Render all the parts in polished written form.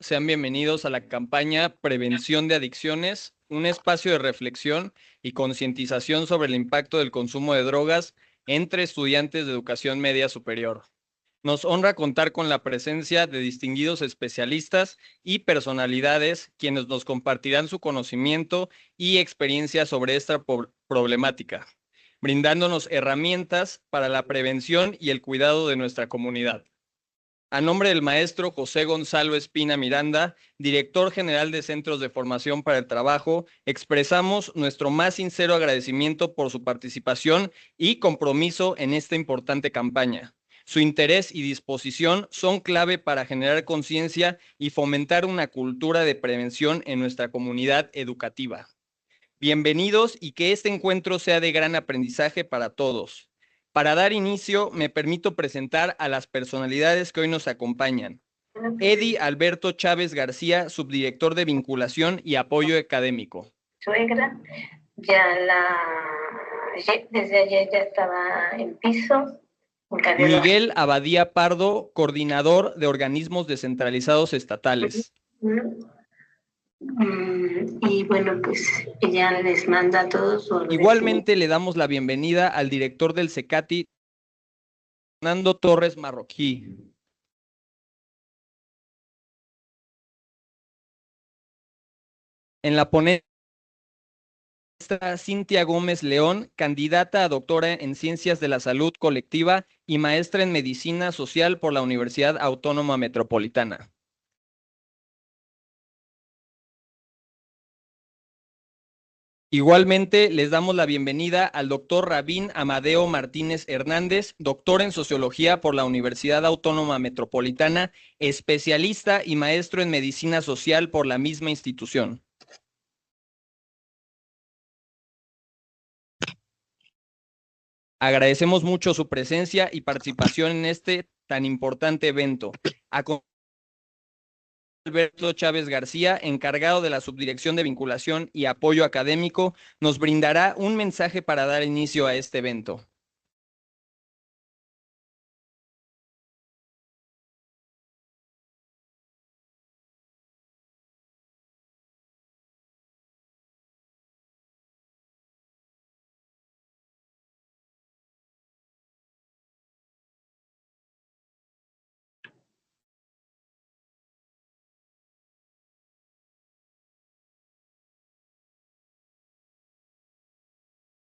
Sean bienvenidos a la campaña Prevención de Adicciones, un espacio de reflexión y concientización sobre el impacto del consumo de drogas entre estudiantes de educación media superior. Nos honra contar con la presencia de distinguidos especialistas y personalidades quienes nos compartirán su conocimiento y experiencia sobre esta problemática, brindándonos herramientas para la prevención y el cuidado de nuestra comunidad. A nombre del maestro José Gonzalo Espina Miranda, director general de Centros de Formación para el Trabajo, expresamos nuestro más sincero agradecimiento por su participación y compromiso en esta importante campaña. Su interés y disposición son clave para generar conciencia y fomentar una cultura de prevención en nuestra comunidad educativa. Bienvenidos y que este encuentro sea de gran aprendizaje para todos. Para dar inicio, me permito presentar a las personalidades que hoy nos acompañan. Eddie Alberto Chávez García, subdirector de Vinculación y Apoyo Académico. Suegra, desde ayer ya estaba en piso. Miguel Abadía Pardo, coordinador de organismos descentralizados estatales. Y bueno, pues ella les manda a todos. Igualmente le damos la bienvenida al director del CECATI, Fernando Torres Marroquí. En la ponencia está Cintia Gómez León, candidata a doctora en Ciencias de la Salud Colectiva y maestra en Medicina Social por la Universidad Autónoma Metropolitana. Igualmente, les damos la bienvenida al doctor Rabín Amadeo Martínez Hernández, doctor en Sociología por la Universidad Autónoma Metropolitana, especialista y maestro en Medicina Social por la misma institución. Agradecemos mucho su presencia y participación en este tan importante evento. Alberto Chávez García, encargado de la Subdirección de Vinculación y Apoyo Académico, nos brindará un mensaje para dar inicio a este evento.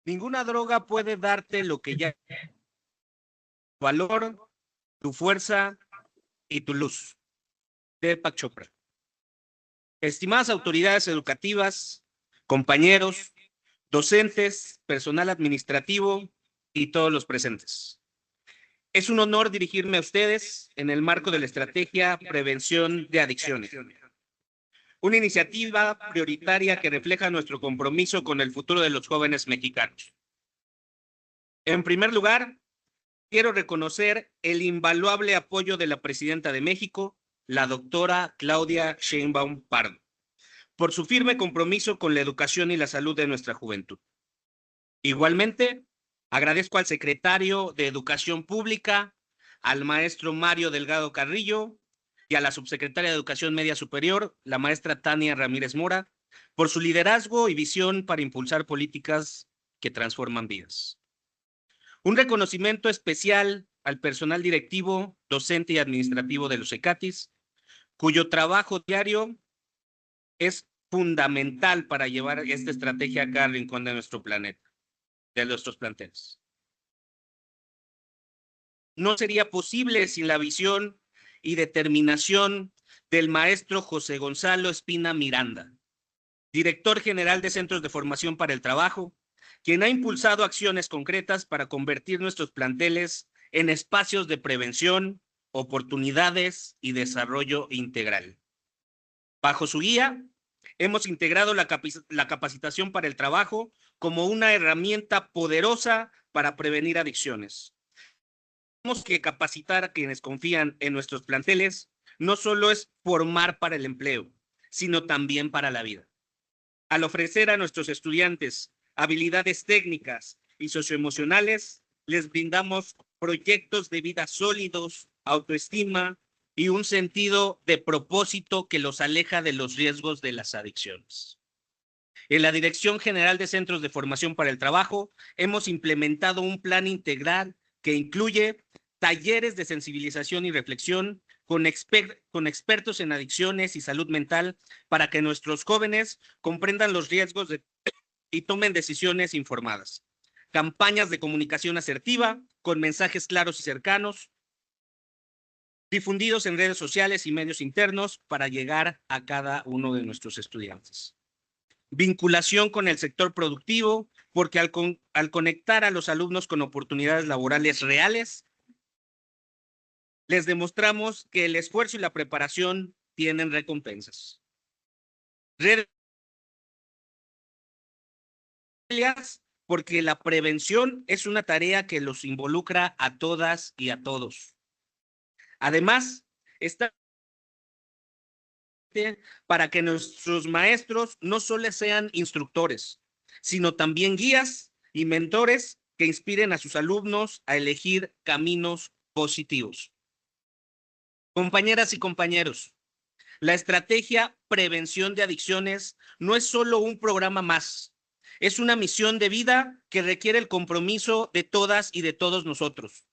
Ninguna droga puede darte lo que ya tu valor, tu fuerza y tu luz. Deepak Chopra. Estimadas autoridades educativas, compañeros, docentes, personal administrativo y todos los presentes. Es un honor dirigirme a ustedes en el marco de la estrategia Prevención de Adicciones. Una iniciativa prioritaria que refleja nuestro compromiso con el futuro de los jóvenes mexicanos. En primer lugar, quiero reconocer el invaluable apoyo de la presidenta de México, la doctora Claudia Sheinbaum Pardo, por su firme compromiso con la educación y la salud de nuestra juventud. Igualmente, agradezco al secretario de Educación Pública, al maestro Mario Delgado Carrillo y a la subsecretaria de Educación Media Superior, la maestra Tania Ramírez Mora, por su liderazgo y visión para impulsar políticas que transforman vidas. Un reconocimiento especial al personal directivo, docente y administrativo de los CECATIs, cuyo trabajo diario es fundamental para llevar esta estrategia a cada rincón de nuestro planeta, de nuestros planteles. No sería posible sin la visión y determinación del maestro José Gonzalo Espina Miranda, director general de Centros de Formación para el Trabajo, quien ha impulsado acciones concretas para convertir nuestros planteles en espacios de prevención, oportunidades y desarrollo integral. Bajo su guía, hemos integrado la capacitación para el trabajo como una herramienta poderosa para prevenir adicciones. Tenemos que capacitar a quienes confían en nuestros planteles no solo es formar para el empleo, sino también para la vida. Al ofrecer a nuestros estudiantes habilidades técnicas y socioemocionales, les brindamos proyectos de vida sólidos, autoestima, y un sentido de propósito que los aleja de los riesgos de las adicciones. En la Dirección General de Centros de Formación para el Trabajo hemos implementado un plan integral que incluye talleres de sensibilización y reflexión con expertos en adicciones y salud mental para que nuestros jóvenes comprendan los riesgos y tomen decisiones informadas. Campañas de comunicación asertiva con mensajes claros y cercanos, difundidos en redes sociales y medios internos para llegar a cada uno de nuestros estudiantes. Vinculación con el sector productivo, porque al conectar a los alumnos con oportunidades laborales reales, les demostramos que el esfuerzo y la preparación tienen recompensas. Redes, porque la prevención es una tarea que los involucra a todas y a todos. Además, está para que nuestros maestros no solo sean instructores, sino también guías y mentores que inspiren a sus alumnos a elegir caminos positivos. Compañeras y compañeros, la estrategia Prevención de Adicciones no es solo un programa más, es una misión de vida que requiere el compromiso de todas y de todos nosotros.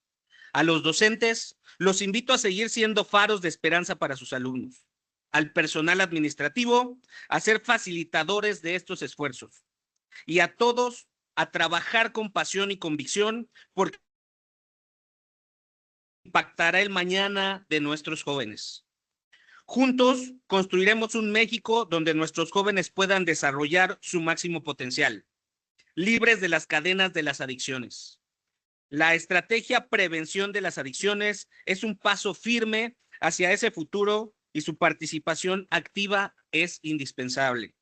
A los docentes, los invito a seguir siendo faros de esperanza para sus alumnos. Al personal administrativo, a ser facilitadores de estos esfuerzos. Y a todos, a trabajar con pasión y convicción porque impactará el mañana de nuestros jóvenes. Juntos construiremos un México donde nuestros jóvenes puedan desarrollar su máximo potencial, libres de las cadenas de las adicciones. La estrategia Prevención de las Adicciones es un paso firme hacia ese futuro y su participación activa es indispensable.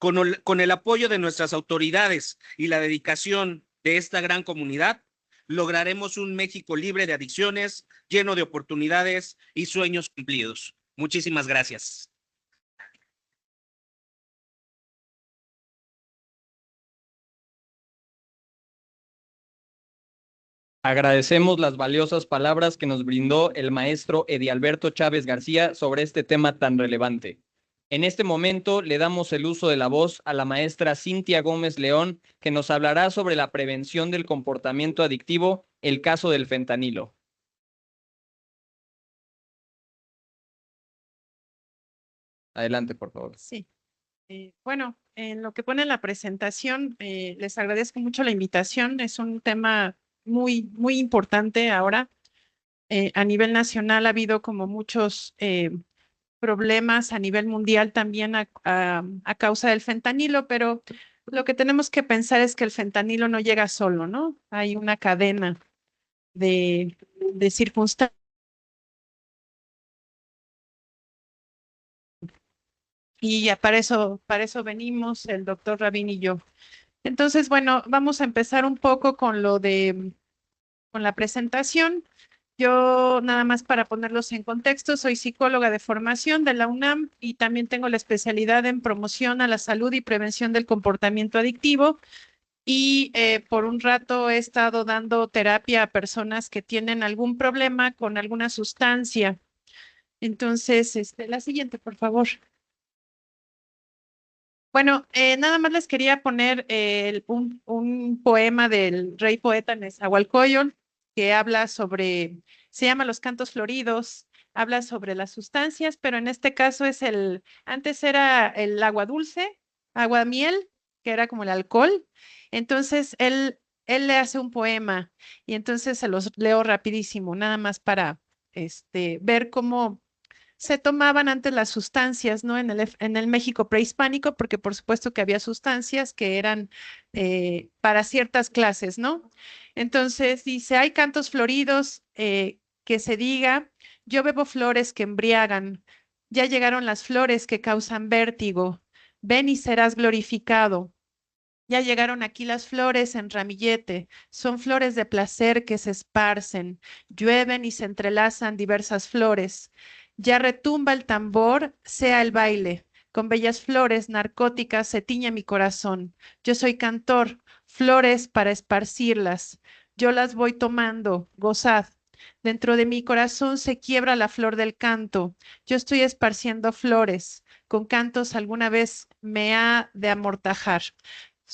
Con el apoyo de nuestras autoridades y la dedicación de esta gran comunidad, lograremos un México libre de adicciones, lleno de oportunidades y sueños cumplidos. Muchísimas gracias. Agradecemos las valiosas palabras que nos brindó el maestro Edialberto Chávez García sobre este tema tan relevante. En este momento le damos el uso de la voz a la maestra Cintia Gómez León, que nos hablará sobre la prevención del comportamiento adictivo, el caso del fentanilo. Adelante, por favor. Sí. Bueno, en lo que pone en la presentación, les agradezco mucho la invitación. Es un tema muy importante ahora. A nivel nacional ha habido como muchos problemas a nivel mundial también a causa del fentanilo, pero lo que tenemos que pensar es que el fentanilo no llega solo, ¿no? Hay una cadena de circunstancias. Y ya para eso venimos el doctor Rabín y yo. Entonces, bueno, vamos a empezar un poco con la presentación. Yo, nada más para ponerlos en contexto, soy psicóloga de formación de la UNAM y también tengo la especialidad en promoción a la salud y prevención del comportamiento adictivo. Y por un rato he estado dando terapia a personas que tienen algún problema con alguna sustancia. Entonces, la siguiente, por favor. Bueno, nada más les quería poner un poema del rey poeta Nezahualcóyotl que habla sobre, se llama Los Cantos Floridos, habla sobre las sustancias, pero en este caso es antes era el agua dulce, agua miel, que era como el alcohol. Entonces él le hace un poema y entonces se los leo rapidísimo, nada más para ver cómo se tomaban antes las sustancias, ¿no? En el México prehispánico, porque por supuesto que había sustancias que eran para ciertas clases, ¿no? Entonces dice, hay cantos floridos que se diga, yo bebo flores que embriagan, ya llegaron las flores que causan vértigo, ven y serás glorificado. Ya llegaron aquí las flores en ramillete, son flores de placer que se esparcen, llueven y se entrelazan diversas flores. Ya retumba el tambor, sea el baile, con bellas flores narcóticas se tiñe mi corazón. Yo soy cantor, flores para esparcirlas. Yo las voy tomando, gozad, Dentro de mi corazón se quiebra la flor del canto. Yo estoy esparciendo flores. Con cantos alguna vez me ha de amortajar.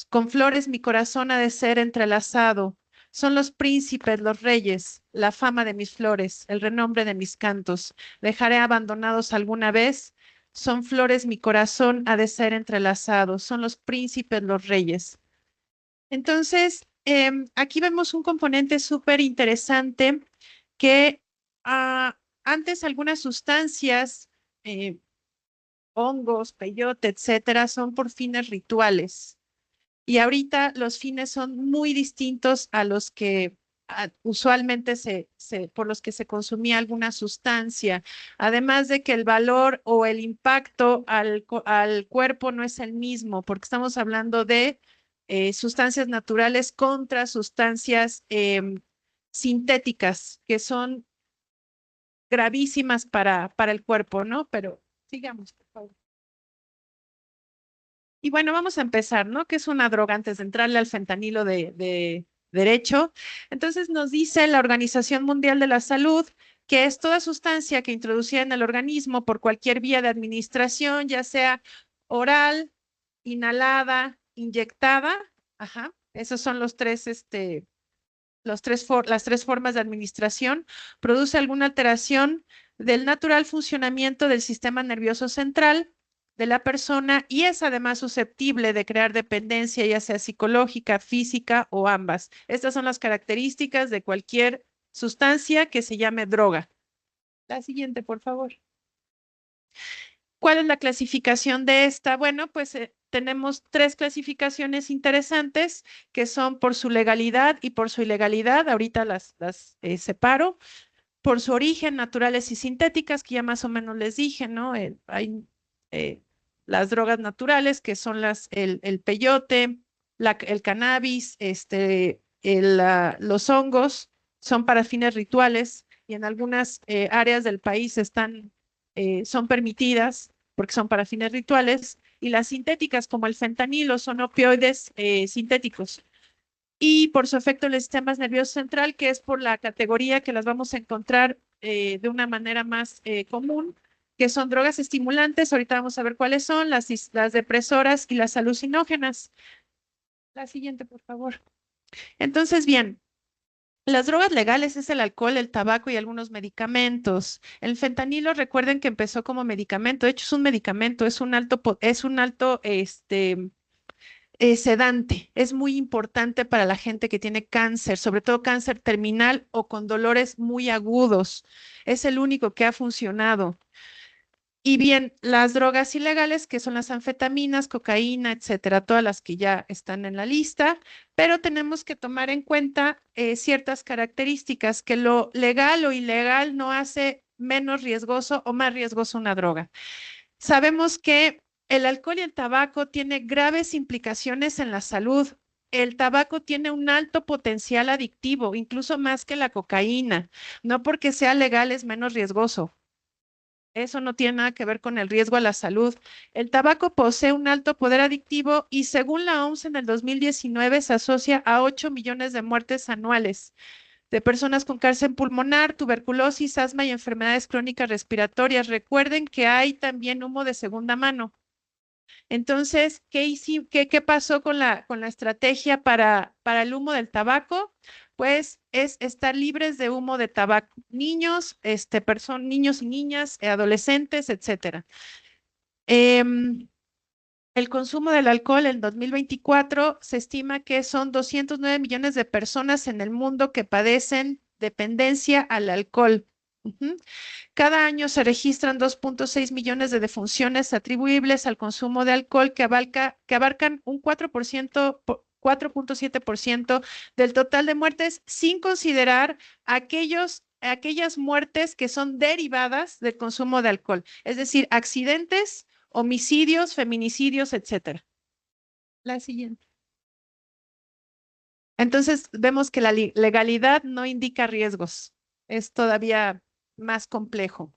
Con flores mi corazón ha de ser entrelazado. Son los príncipes, los reyes, la fama de mis flores, el renombre de mis cantos. Dejaré abandonados alguna vez. Son flores mi corazón ha de ser entrelazado. Son los príncipes, los reyes. Entonces, aquí vemos un componente súper interesante que antes algunas sustancias, hongos, peyote, etcétera, son por fines rituales. Y ahorita los fines son muy distintos a los que usualmente por los que se consumía alguna sustancia. Además de que el valor o el impacto al cuerpo no es el mismo, porque estamos hablando de sustancias naturales contra sustancias sintéticas, que son gravísimas para el cuerpo, ¿no? Pero sigamos, por favor. Y bueno, vamos a empezar, ¿no? ¿Qué es una droga antes de entrarle al fentanilo de derecho? Entonces nos dice la Organización Mundial de la Salud que es toda sustancia que introducida en el organismo por cualquier vía de administración, ya sea oral, inhalada, inyectada, ajá, esos son las tres formas de administración, produce alguna alteración del natural funcionamiento del sistema nervioso central de la persona y es además susceptible de crear dependencia, ya sea psicológica, física o ambas. Estas son las características de cualquier sustancia que se llame droga. La siguiente, por favor. ¿Cuál es la clasificación de esta? Bueno, pues tenemos tres clasificaciones interesantes que son por su legalidad y por su ilegalidad. Ahorita las separo. Por su origen, naturales y sintéticas, que ya más o menos les dije, ¿no? Hay las drogas naturales, que son el peyote, el cannabis, los hongos, son para fines rituales y en algunas áreas del país son permitidas porque son para fines rituales. Y las sintéticas, como el fentanilo, son opioides sintéticos. Y por su efecto en el sistema nervioso central, que es por la categoría que las vamos a encontrar de una manera más común, que son drogas estimulantes. Ahorita vamos a ver cuáles son, las depresoras y las alucinógenas. La siguiente, por favor. Entonces, bien, las drogas legales es el alcohol, el tabaco y algunos medicamentos. El fentanilo, recuerden que empezó como medicamento. De hecho, es un medicamento, es un alto sedante. Es muy importante para la gente que tiene cáncer, sobre todo cáncer terminal o con dolores muy agudos. Es el único que ha funcionado. Y bien, las drogas ilegales, que son las anfetaminas, cocaína, etcétera, todas las que ya están en la lista, pero tenemos que tomar en cuenta ciertas características que lo legal o ilegal no hace menos riesgoso o más riesgoso una droga. Sabemos que el alcohol y el tabaco tienen graves implicaciones en la salud. El tabaco tiene un alto potencial adictivo, incluso más que la cocaína. No porque sea legal es menos riesgoso. Eso no tiene nada que ver con el riesgo a la salud. El tabaco posee un alto poder adictivo y según la OMS en el 2019 se asocia a 8 millones de muertes anuales de personas con cáncer pulmonar, tuberculosis, asma y enfermedades crónicas respiratorias. Recuerden que hay también humo de segunda mano. Entonces, ¿qué pasó con la estrategia para el humo del tabaco? Pues es estar libres de humo de tabaco. Niños, niños y niñas, adolescentes, etcétera. El consumo del alcohol en 2024 se estima que son 209 millones de personas en el mundo que padecen dependencia al alcohol. Cada año se registran 2.6 millones de defunciones atribuibles al consumo de alcohol que abarcan un 4.7% del total de muertes, sin considerar aquellas muertes que son derivadas del consumo de alcohol, es decir, accidentes, homicidios, feminicidios, etcétera. La siguiente. Entonces, vemos que la legalidad no indica riesgos. Es todavía más complejo.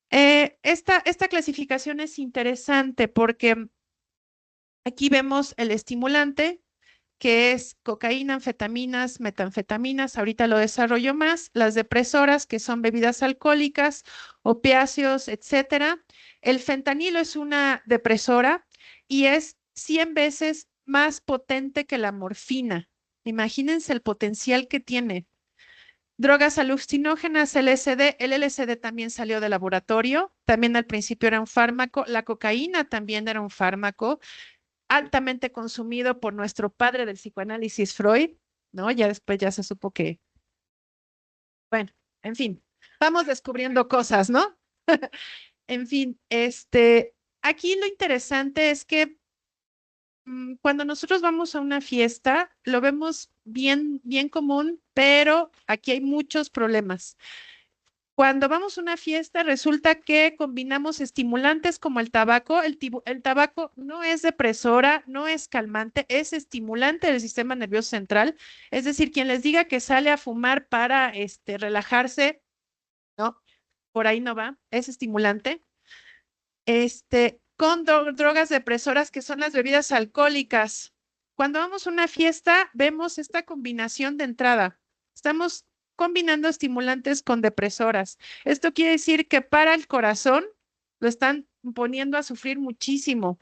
Esta clasificación es interesante porque aquí vemos el estimulante, que es cocaína, anfetaminas, metanfetaminas, ahorita lo desarrollo más, las depresoras, que son bebidas alcohólicas, opiáceos, etcétera. El fentanilo es una depresora y es 100 veces más potente que la morfina. Imagínense el potencial que tiene. Drogas alucinógenas, LSD. El LSD también salió de laboratorio. También al principio era un fármaco. La cocaína también era un fármaco altamente consumido por nuestro padre del psicoanálisis, Freud, ¿no? Ya después ya se supo que, bueno, en fin, vamos descubriendo cosas, ¿no? En fin, aquí lo interesante es que cuando nosotros vamos a una fiesta, lo vemos bien, bien común, pero aquí hay muchos problemas. Cuando vamos a una fiesta, resulta que combinamos estimulantes como el tabaco. El tabaco no es depresora, no es calmante, es estimulante del sistema nervioso central. Es decir, quien les diga que sale a fumar para relajarse, no, por ahí no va, es estimulante. Con drogas depresoras que son las bebidas alcohólicas. Cuando vamos a una fiesta, vemos esta combinación de entrada. Estamos combinando estimulantes con depresoras. Esto quiere decir que para el corazón lo están poniendo a sufrir muchísimo.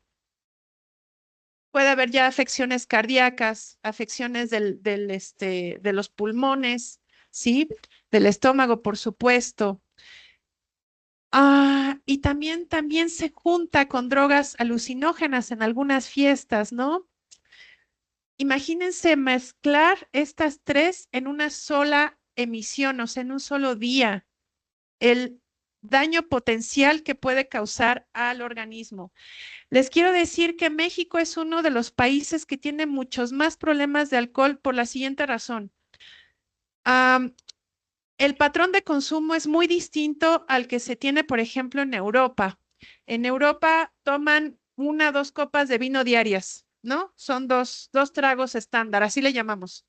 Puede haber ya afecciones cardíacas, afecciones de los pulmones, ¿sí? Del estómago, por supuesto. Y también se junta con drogas alucinógenas en algunas fiestas, ¿no? Imagínense mezclar estas tres en una sola emisión, o sea, en un solo día, el daño potencial que puede causar al organismo. Les quiero decir que México es uno de los países que tiene muchos más problemas de alcohol por la siguiente razón. El patrón de consumo es muy distinto al que se tiene, por ejemplo, en Europa. En Europa toman 1 o 2 copas de vino diarias, ¿no? Son dos tragos estándar, así le llamamos.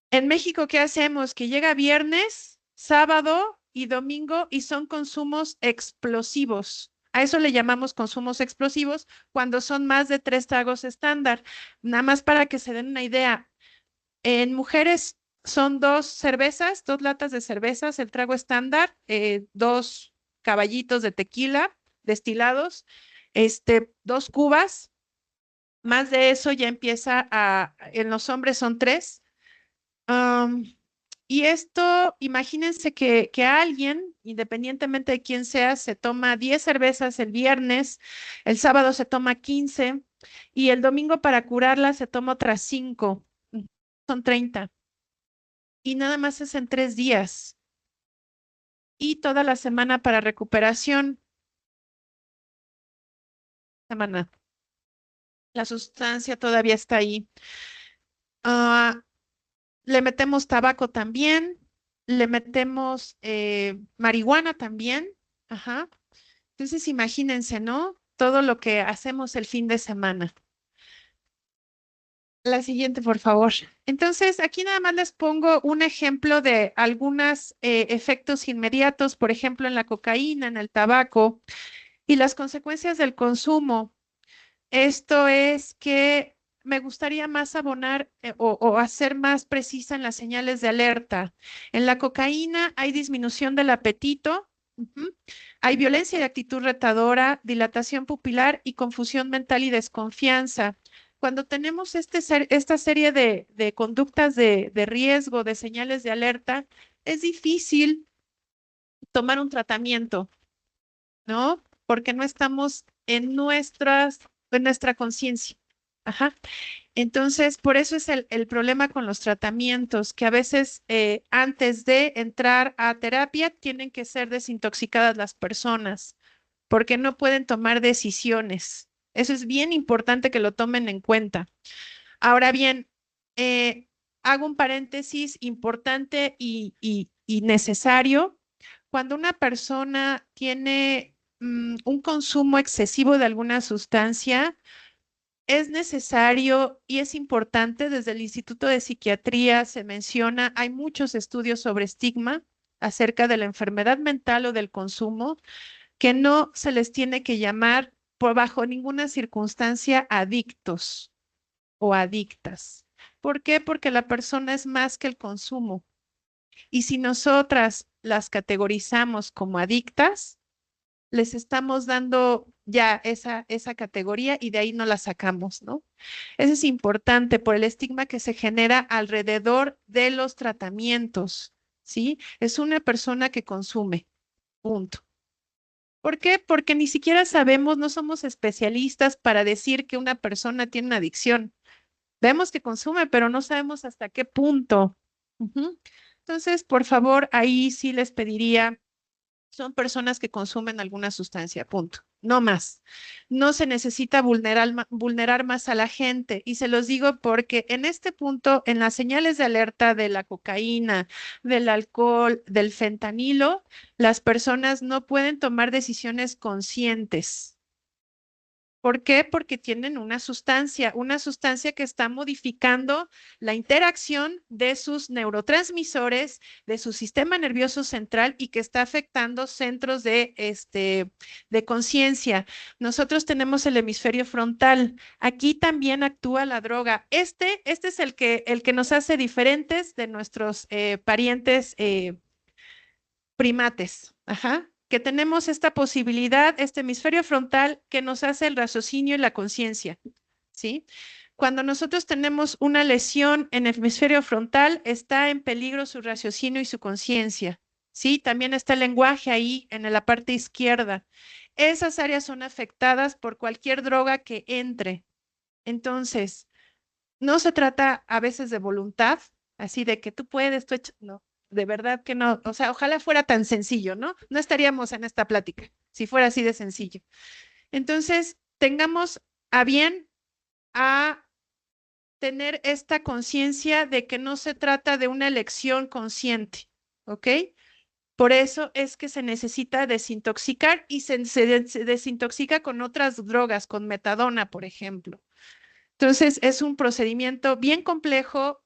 En México, ¿qué hacemos? Que llega viernes, sábado y domingo y son consumos explosivos. A eso le llamamos consumos explosivos cuando son más de 3 tragos estándar. Nada más para que se den una idea. En mujeres son 2 cervezas, 2 latas de cervezas, el trago estándar, 2 caballitos de tequila destilados, 2 cubas. Más de eso ya empieza en los hombres son 3. Y esto, imagínense que alguien, independientemente de quién sea, se toma 10 cervezas el viernes, el sábado se toma 15 y el domingo para curarla se toma otras 5. Son 30. Y nada más es en 3 días. Y toda la semana para recuperación. Semana. La sustancia todavía está ahí. Le metemos tabaco también. Le metemos marihuana también. Ajá. Entonces imagínense, ¿no? Todo lo que hacemos el fin de semana. La siguiente, por favor. Entonces, aquí nada más les pongo un ejemplo de algunos efectos inmediatos, por ejemplo, en la cocaína, en el tabaco y las consecuencias del consumo. Esto es que me gustaría más abonar o hacer más precisa en las señales de alerta. En la cocaína hay disminución del apetito, hay violencia y actitud retadora, dilatación pupilar y confusión mental y desconfianza. Cuando tenemos esta serie de conductas de riesgo, de señales de alerta, es difícil tomar un tratamiento, ¿no? Porque no estamos en nuestra conciencia. Ajá. Entonces, por eso es el problema con los tratamientos, que a veces antes de entrar a terapia tienen que ser desintoxicadas las personas, porque no pueden tomar decisiones. Eso es bien importante que lo tomen en cuenta. Ahora bien, hago un paréntesis importante y necesario. Cuando una persona tiene un consumo excesivo de alguna sustancia, es necesario y es importante, desde el Instituto de Psiquiatría se menciona, hay muchos estudios sobre estigma acerca de la enfermedad mental o del consumo, que no se les tiene que llamar por bajo ninguna circunstancia adictos o adictas. ¿Por qué? Porque la persona es más que el consumo. Y si nosotras las categorizamos como adictas, les estamos dando ya esa categoría y de ahí no la sacamos, ¿no? Eso es importante por el estigma que se genera alrededor de los tratamientos, ¿sí? Es una persona que consume, punto. ¿Por qué? Porque ni siquiera sabemos, no somos especialistas para decir que una persona tiene una adicción. Vemos que consume, pero no sabemos hasta qué punto. Ujú. Entonces, por favor, ahí sí les pediría, son personas que consumen alguna sustancia, punto. No más. No se necesita vulnerar más a la gente. Y se los digo porque en este punto, en las señales de alerta de la cocaína, del alcohol, del fentanilo, las personas no pueden tomar decisiones conscientes. ¿Por qué? Porque tienen una sustancia que está modificando la interacción de sus neurotransmisores, de su sistema nervioso central y que está afectando centros de conciencia. Nosotros tenemos el hemisferio frontal. Aquí también actúa la droga. Este es el que nos hace diferentes de nuestros parientes primates. Ajá. Que tenemos esta posibilidad, este hemisferio frontal que nos hace el raciocinio y la conciencia, ¿sí? Cuando nosotros tenemos una lesión en el hemisferio frontal, está en peligro su raciocinio y su conciencia, ¿sí? También está el lenguaje ahí en la parte izquierda. Esas áreas son afectadas por cualquier droga que entre. Entonces, no se trata a veces de voluntad, así de que tú puedes, no, de verdad que no. O sea, ojalá fuera tan sencillo, ¿no? No estaríamos en esta plática si fuera así de sencillo. Entonces, tengamos a bien a tener esta conciencia de que no se trata de una elección consciente, ¿ok? Por eso es que se necesita desintoxicar y se desintoxica con otras drogas, con metadona, por ejemplo. Entonces, es un procedimiento bien complejo.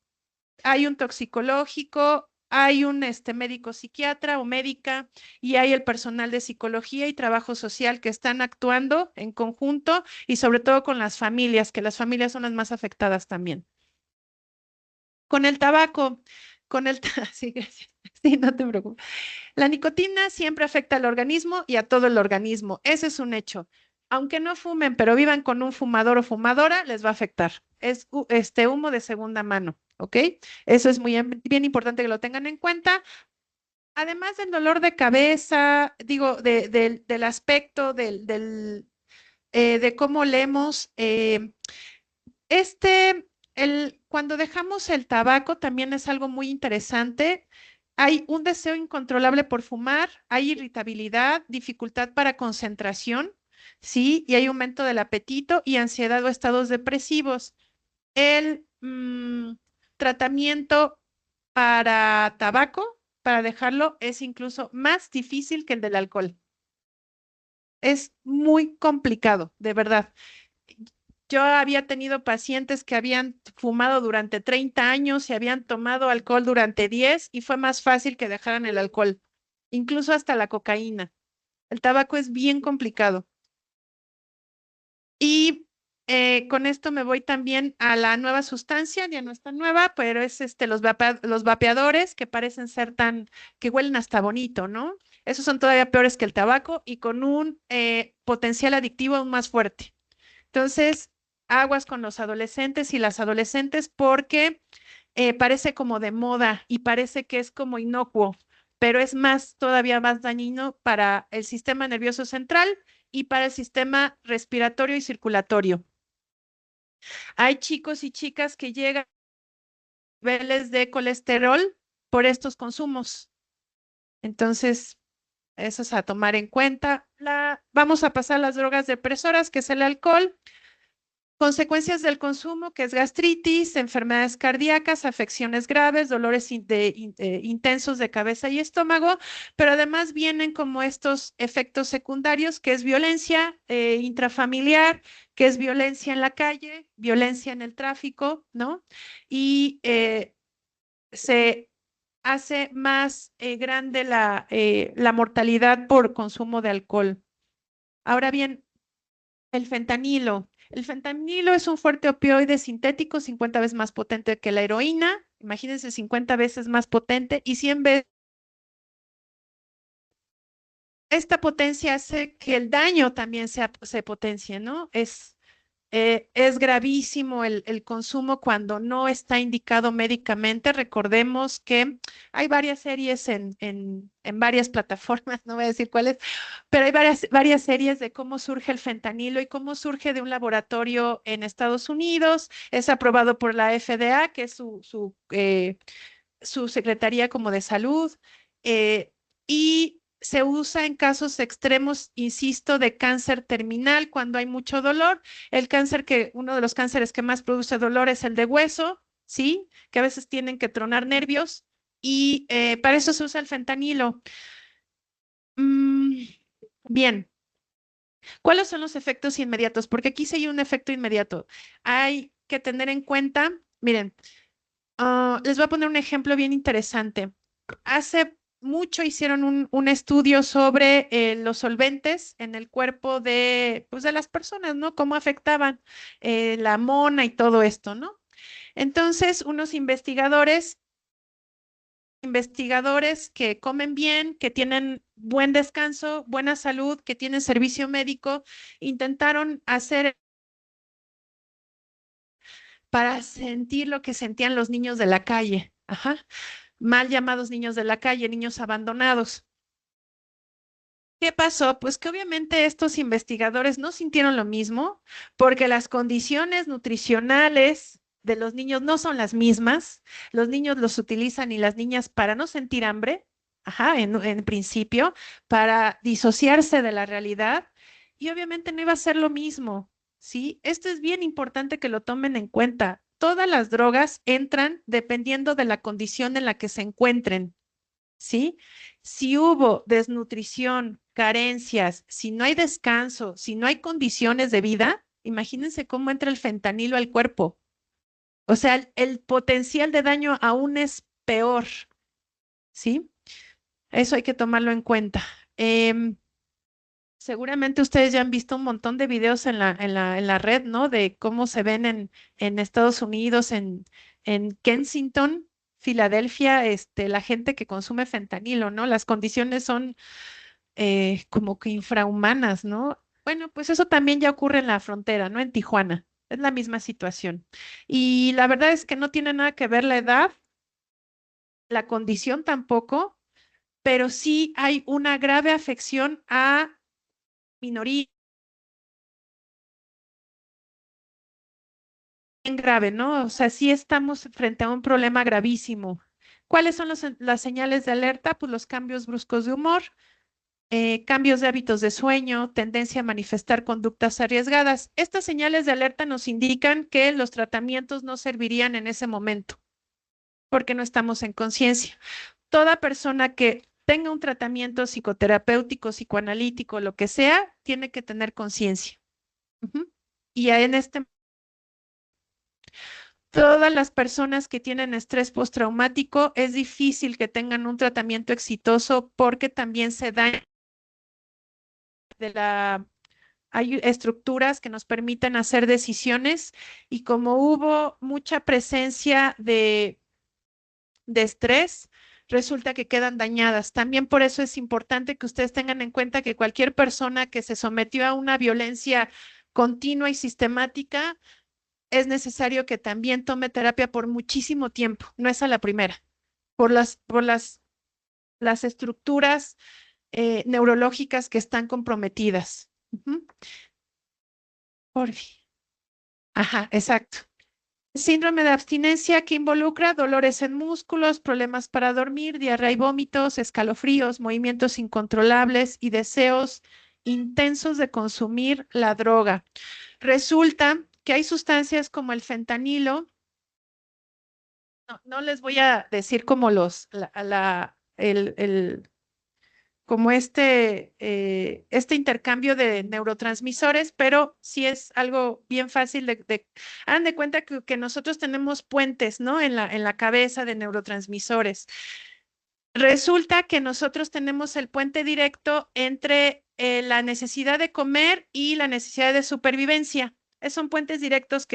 Hay un toxicológico, hay un médico psiquiatra o médica y hay el personal de psicología y trabajo social que están actuando en conjunto y sobre todo con las familias, que las familias son las más afectadas también. Con el tabaco, sí, gracias. Sí, no te preocupes. La nicotina siempre afecta al organismo y a todo el organismo. Ese es un hecho. Aunque no fumen, pero vivan con un fumador o fumadora, les va a afectar. Es humo de segunda mano, ¿ok? Eso es bien importante que lo tengan en cuenta. Además del dolor de cabeza, digo, del aspecto, de cómo leemos, cuando dejamos el tabaco también es algo muy interesante. Hay un deseo incontrolable por fumar, hay irritabilidad, dificultad para concentración, ¿sí? Y hay aumento del apetito y ansiedad o estados depresivos. El tratamiento para tabaco, para dejarlo, es incluso más difícil que el del alcohol. Es muy complicado, de verdad. Yo había tenido pacientes que habían fumado durante 30 años y habían tomado alcohol durante 10 y fue más fácil que dejaran el alcohol, incluso hasta la cocaína. El tabaco es bien complicado. Y con esto me voy también a la nueva sustancia, ya no está nueva, pero es los vapeadores que parecen ser que huelen hasta bonito, ¿no? Esos son todavía peores que el tabaco y con un potencial adictivo aún más fuerte. Entonces, aguas con los adolescentes y las adolescentes porque parece como de moda y parece que es como inocuo, pero es todavía más dañino para el sistema nervioso central y para el sistema respiratorio y circulatorio. Hay chicos y chicas que llegan a niveles de colesterol por estos consumos. Entonces, eso es a tomar en cuenta. Vamos a pasar a las drogas depresoras, que es el alcohol. Consecuencias del consumo, que es gastritis, enfermedades cardíacas, afecciones graves, dolores intensos de cabeza y estómago, pero además vienen como estos efectos secundarios, que es violencia intrafamiliar, que es violencia en la calle, violencia en el tráfico, ¿no? Y se hace más grande la mortalidad por consumo de alcohol. Ahora bien, el fentanilo. El fentanilo es un fuerte opioide sintético 50 veces más potente que la heroína. Imagínense 50 veces más potente y 100 veces. Esta potencia hace que el daño también se potencie, ¿no? Es gravísimo el consumo cuando no está indicado médicamente. Recordemos que hay varias series en varias plataformas, no voy a decir cuáles, pero hay varias series de cómo surge el fentanilo y cómo surge de un laboratorio en Estados Unidos. Es aprobado por la FDA, que es su secretaría como de salud, y se usa en casos extremos, insisto, de cáncer terminal, cuando hay mucho dolor. Uno de los cánceres que más produce dolor es el de hueso, ¿sí? Que a veces tienen que tronar nervios y para eso se usa el fentanilo. Mm, bien, ¿cuáles son los efectos inmediatos? Porque aquí sí hay un efecto inmediato. Hay que tener en cuenta, miren, les voy a poner un ejemplo bien interesante. Hace mucho hicieron un estudio sobre los solventes en el cuerpo pues, de las personas, ¿no? Cómo afectaban la mona y todo esto, ¿no? Entonces, unos investigadores que comen bien, que tienen buen descanso, buena salud, que tienen servicio médico, intentaron hacer para sentir lo que sentían los niños de la calle. Ajá. Mal llamados niños de la calle, niños abandonados. ¿Qué pasó? Pues que obviamente estos investigadores no sintieron lo mismo porque las condiciones nutricionales de los niños no son las mismas. Los niños los utilizan y las niñas para no sentir hambre, ajá, en principio, para disociarse de la realidad y obviamente no iba a ser lo mismo, ¿sí? Esto es bien importante que lo tomen en cuenta. Todas las drogas entran dependiendo de la condición en la que se encuentren. ¿Sí? Si hubo desnutrición, carencias, si no hay descanso, si no hay condiciones de vida, imagínense cómo entra el fentanilo al cuerpo. O sea, el potencial de daño aún es peor, ¿sí? Eso hay que tomarlo en cuenta. Seguramente ustedes ya han visto un montón de videos en la red, ¿no? De cómo se ven en Estados Unidos, en Kensington, Filadelfia, la gente que consume fentanilo, ¿no? Las condiciones son como que infrahumanas, ¿no? Bueno, pues eso también ya ocurre en la frontera, ¿no? En Tijuana. Es la misma situación. Y la verdad es que no tiene nada que ver la edad, la condición tampoco, pero sí hay una grave afección a minorías grave, ¿no? O sea, sí estamos frente a un problema gravísimo. ¿Cuáles son las señales de alerta? Pues los cambios bruscos de humor, cambios de hábitos de sueño, tendencia a manifestar conductas arriesgadas. Estas señales de alerta nos indican que los tratamientos no servirían en ese momento porque no estamos en conciencia. Toda persona que tenga un tratamiento psicoterapéutico, psicoanalítico, lo que sea, tiene que tener conciencia. Ujú. Y en todas las personas que tienen estrés postraumático es difícil que tengan un tratamiento exitoso porque también se daña hay estructuras que nos permiten hacer decisiones y como hubo mucha presencia de estrés, resulta que quedan dañadas. También por eso es importante que ustedes tengan en cuenta que cualquier persona que se sometió a una violencia continua y sistemática es necesario que también tome terapia por muchísimo tiempo, no es a la primera, por las estructuras neurológicas que están comprometidas. Ujú. Porfi. Ajá, exacto. Síndrome de abstinencia que involucra dolores en músculos, problemas para dormir, diarrea y vómitos, escalofríos, movimientos incontrolables y deseos intensos de consumir la droga. Resulta que hay sustancias como el fentanilo. No les voy a decir como como este intercambio de neurotransmisores, pero sí es algo bien fácil hagan de cuenta que nosotros tenemos puentes, ¿no? En la cabeza de neurotransmisores. Resulta que nosotros tenemos el puente directo entre la necesidad de comer y la necesidad de supervivencia. Son puentes directos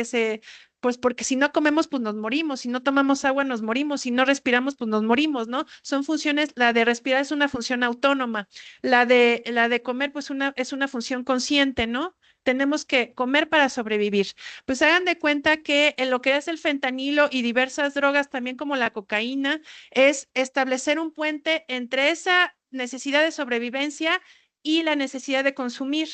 pues porque si no comemos, pues nos morimos, si no tomamos agua, nos morimos, si no respiramos, pues nos morimos, ¿no? Son funciones, la de respirar es una función autónoma, la de comer, pues es una función consciente, ¿no? Tenemos que comer para sobrevivir. Pues hagan de cuenta que en lo que es el fentanilo y diversas drogas, también como la cocaína, es establecer un puente entre esa necesidad de sobrevivencia y la necesidad de consumir,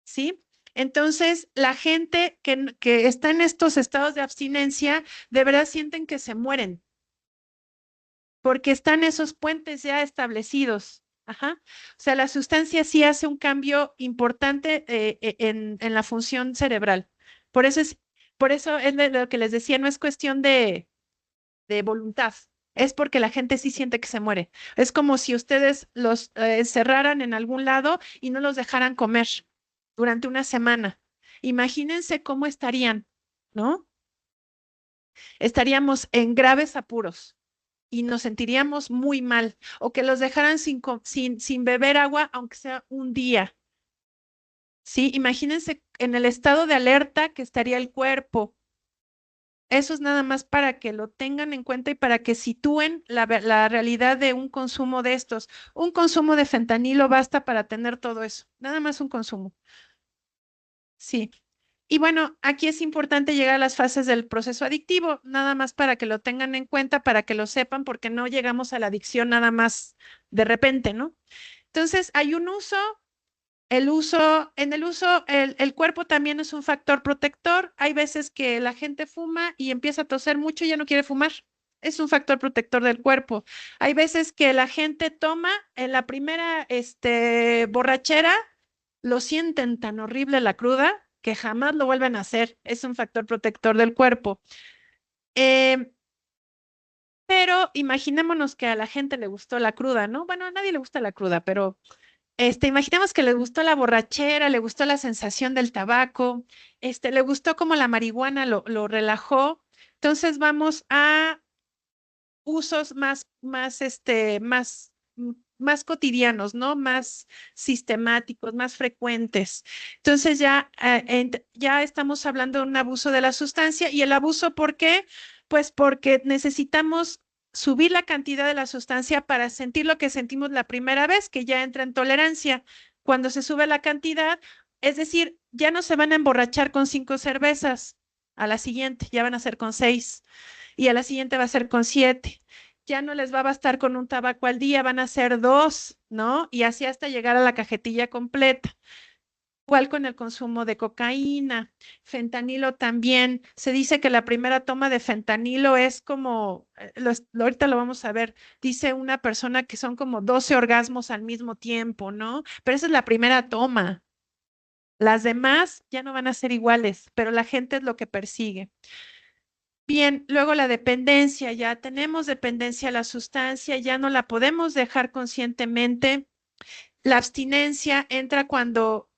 ¿sí? Entonces, la gente que está en estos estados de abstinencia, de verdad sienten que se mueren, porque están esos puentes ya establecidos. Ajá. O sea, la sustancia sí hace un cambio importante en la función cerebral. Por eso es lo que les decía, no es cuestión de voluntad, es porque la gente sí siente que se muere. Es como si ustedes los encerraran en algún lado y no los dejaran comer durante una semana. Imagínense cómo estarían, ¿no? Estaríamos en graves apuros y nos sentiríamos muy mal, o que los dejaran sin beber agua, aunque sea un día. Sí, imagínense en el estado de alerta que estaría el cuerpo. Eso es nada más para que lo tengan en cuenta y para que sitúen la realidad de un consumo de estos. Un consumo de fentanilo basta para tener todo eso, nada más un consumo. Sí. Y bueno, aquí es importante llegar a las fases del proceso adictivo, nada más para que lo tengan en cuenta, para que lo sepan, porque no llegamos a la adicción nada más de repente, ¿no? Entonces, hay un uso, en el uso, el cuerpo también es un factor protector. Hay veces que la gente fuma y empieza a toser mucho y ya no quiere fumar. Es un factor protector del cuerpo. Hay veces que la gente toma en la primera borrachera, lo sienten tan horrible la cruda que jamás lo vuelven a hacer. Es un factor protector del cuerpo. Eh, pero imaginémonos que a la gente le gustó la cruda, ¿no? Bueno, a nadie le gusta la cruda, pero imaginemos que le gustó la borrachera, le gustó la sensación del tabaco, le gustó como la marihuana lo relajó. Entonces vamos a usos más cotidianos, ¿no? Más sistemáticos, más frecuentes. Entonces ya estamos hablando de un abuso de la sustancia. ¿Y el abuso por qué? Pues porque necesitamos subir la cantidad de la sustancia para sentir lo que sentimos la primera vez, que ya entra en tolerancia. Cuando se sube la cantidad, es decir, ya no se van a emborrachar con 5 cervezas, a la siguiente ya van a ser con 6 y a la siguiente va a ser con 7. Ya no les va a bastar con un tabaco al día, van a ser 2, ¿no? Y así hasta llegar a la cajetilla completa. Igual con el consumo de cocaína, fentanilo también. Se dice que la primera toma de fentanilo es como, ahorita lo vamos a ver, dice una persona que son como 12 orgasmos al mismo tiempo, ¿no? Pero esa es la primera toma. Las demás ya no van a ser iguales, pero la gente es lo que persigue. Bien, luego la dependencia, ya tenemos dependencia a la sustancia, ya no la podemos dejar conscientemente. La abstinencia entra cuando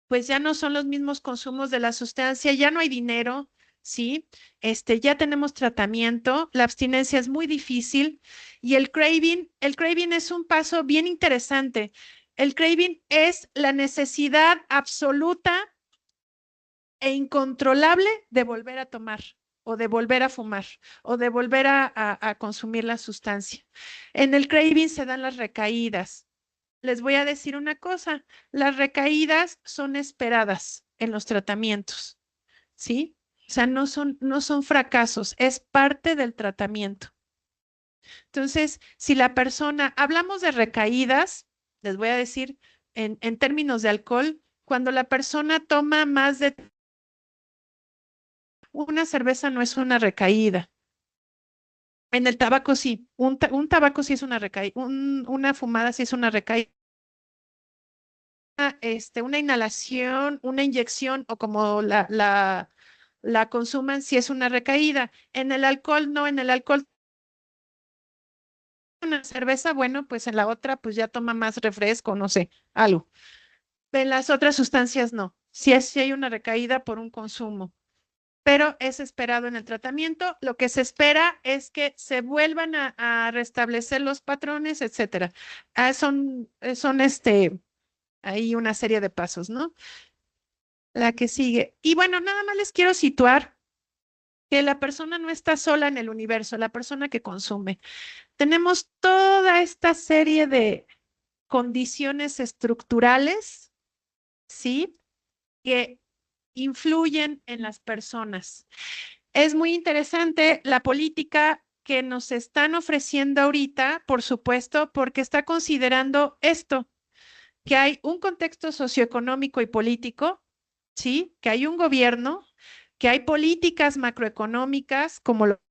pues ya no son los mismos consumos de la sustancia, ya no hay dinero, ¿sí? Ya tenemos tratamiento, la abstinencia es muy difícil y el craving es un paso bien interesante. El craving es la necesidad absoluta e incontrolable de volver a tomar o de volver a fumar o de volver a consumir la sustancia. En el craving se dan las recaídas. Les voy a decir una cosa, las recaídas son esperadas en los tratamientos, ¿sí? O sea, no son fracasos, es parte del tratamiento. Entonces, si la persona, hablamos de recaídas, les voy a decir en términos de alcohol, cuando la persona toma más de una cerveza no es una recaída. En el tabaco sí, un tabaco sí es una recaída, una fumada sí es una recaída. Una inhalación, una inyección o como la consuman sí es una recaída. En el alcohol no, en el alcohol una cerveza, bueno, pues en la otra pues ya toma más refresco, no sé, algo. En las otras sustancias no. Sí hay una recaída por un consumo, pero es esperado en el tratamiento. Lo que se espera es que se vuelvan a restablecer los patrones, etcétera. Son hay una serie de pasos, ¿no? La que sigue. Y bueno, nada más les quiero situar que la persona no está sola en el universo, la persona que consume. Tenemos toda esta serie de condiciones estructurales, ¿sí? Que influyen en las personas. Es muy interesante la política que nos están ofreciendo ahorita, por supuesto, porque está considerando esto, que hay un contexto socioeconómico y político, ¿sí? Que hay un gobierno, que hay políticas macroeconómicas como lo,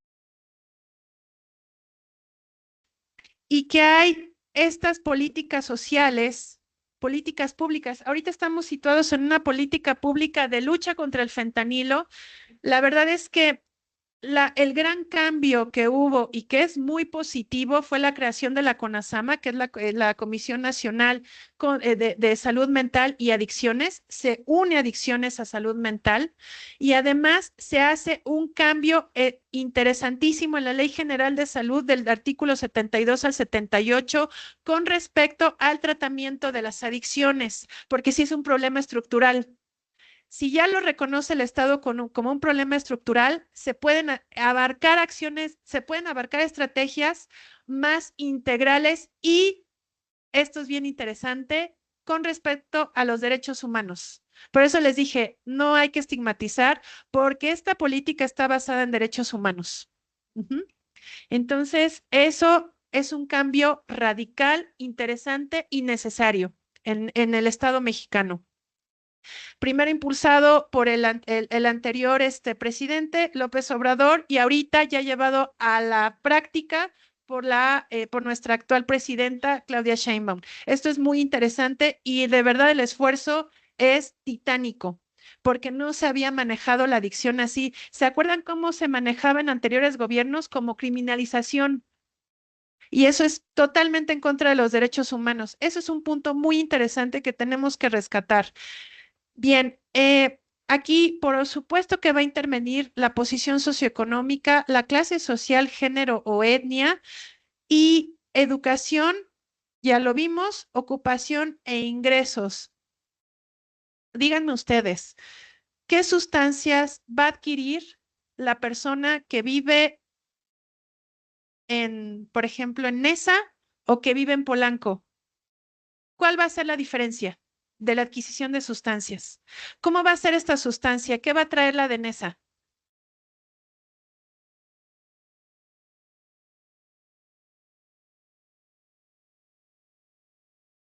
y que hay estas políticas sociales, políticas públicas. Ahorita estamos situados en una política pública de lucha contra el fentanilo. La verdad es que el gran cambio que hubo y que es muy positivo fue la creación de la CONASAMA, que es la Comisión Nacional de Salud Mental y Adicciones. Se une adicciones a salud mental y además se hace un cambio interesantísimo en la Ley General de Salud del artículo 72 al 78 con respecto al tratamiento de las adicciones, porque sí es un problema estructural. Si ya lo reconoce el Estado como un problema estructural, se pueden abarcar acciones, se pueden abarcar estrategias más integrales y, esto es bien interesante, con respecto a los derechos humanos. Por eso les dije, no hay que estigmatizar porque esta política está basada en derechos humanos. Entonces, eso es un cambio radical, interesante y necesario en el Estado mexicano. Primero impulsado por el anterior presidente López Obrador y ahorita ya llevado a la práctica por nuestra actual presidenta Claudia Sheinbaum. Esto es muy interesante y de verdad el esfuerzo es titánico porque no se había manejado la adicción así. ¿Se acuerdan cómo se manejaba en anteriores gobiernos como criminalización? Y eso es totalmente en contra de los derechos humanos. Eso es un punto muy interesante que tenemos que rescatar. Bien, aquí por supuesto que va a intervenir la posición socioeconómica, la clase social, género o etnia y educación, ya lo vimos, ocupación e ingresos. Díganme ustedes, ¿qué sustancias va a adquirir la persona que vive por ejemplo, en Nesa o que vive en Polanco? ¿Cuál va a ser la diferencia de la adquisición de sustancias? ¿Cómo va a ser esta sustancia? ¿Qué va a traer la de Nesa?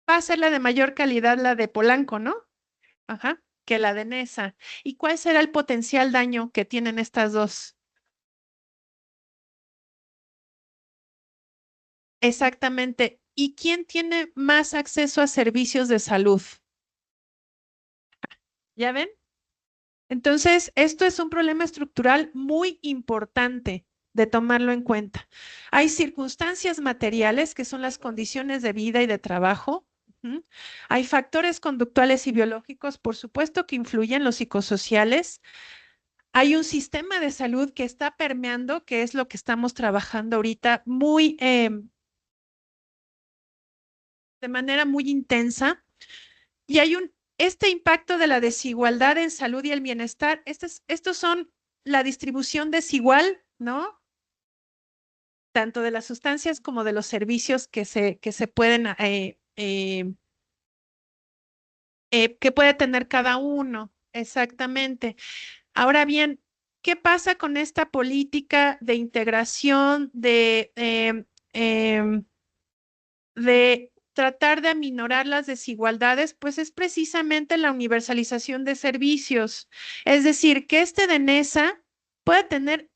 Va a ser la de mayor calidad, la de Polanco, ¿no? Ajá, que la de Nesa. ¿Y cuál será el potencial daño que tienen estas dos? Exactamente. ¿Y quién tiene más acceso a servicios de salud? ¿Ya ven? Entonces, esto es un problema estructural muy importante de tomarlo en cuenta. Hay circunstancias materiales que son las condiciones de vida y de trabajo. Hay factores conductuales y biológicos, por supuesto, que influyen, los psicosociales. Hay un sistema de salud que está permeando, que es lo que estamos trabajando ahorita de manera muy intensa. Y hay este impacto de la desigualdad en salud y el bienestar. Estos son la distribución desigual, ¿no? Tanto de las sustancias como de los servicios que se pueden, que puede tener cada uno. Exactamente. Ahora bien, ¿qué pasa con esta política de integración de tratar de aminorar las desigualdades? Pues es precisamente la universalización de servicios. Es decir, que de NESA pueda tener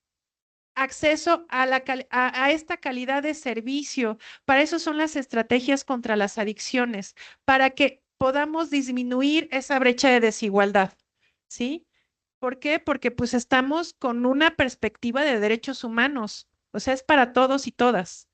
acceso a esta calidad de servicio. Para eso son las estrategias contra las adicciones, para que podamos disminuir esa brecha de desigualdad. ¿Sí? ¿Por qué? Porque pues estamos con una perspectiva de derechos humanos, o sea, es para todos y todas.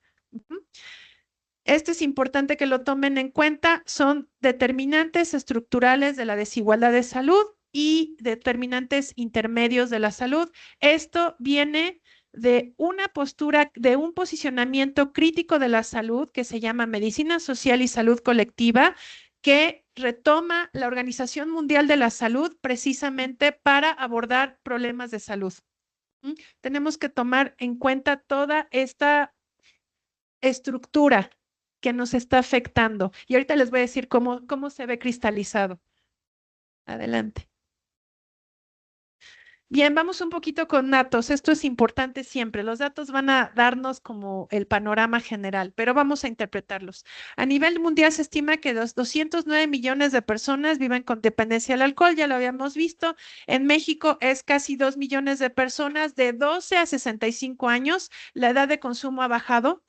Esto es importante que lo tomen en cuenta, son determinantes estructurales de la desigualdad de salud y determinantes intermedios de la salud. Esto viene de una postura, de un posicionamiento crítico de la salud que se llama medicina social y salud colectiva, que retoma la Organización Mundial de la Salud precisamente para abordar problemas de salud. Tenemos que tomar en cuenta toda esta estructura que nos está afectando. Y ahorita les voy a decir cómo se ve cristalizado. Adelante. Bien, vamos un poquito con datos. Esto es importante siempre. Los datos van a darnos como el panorama general, pero vamos a interpretarlos. A nivel mundial se estima que los 209 millones de personas viven con dependencia al alcohol, ya lo habíamos visto. En México es casi 2 millones de personas de 12 a 65 años. La edad de consumo ha bajado.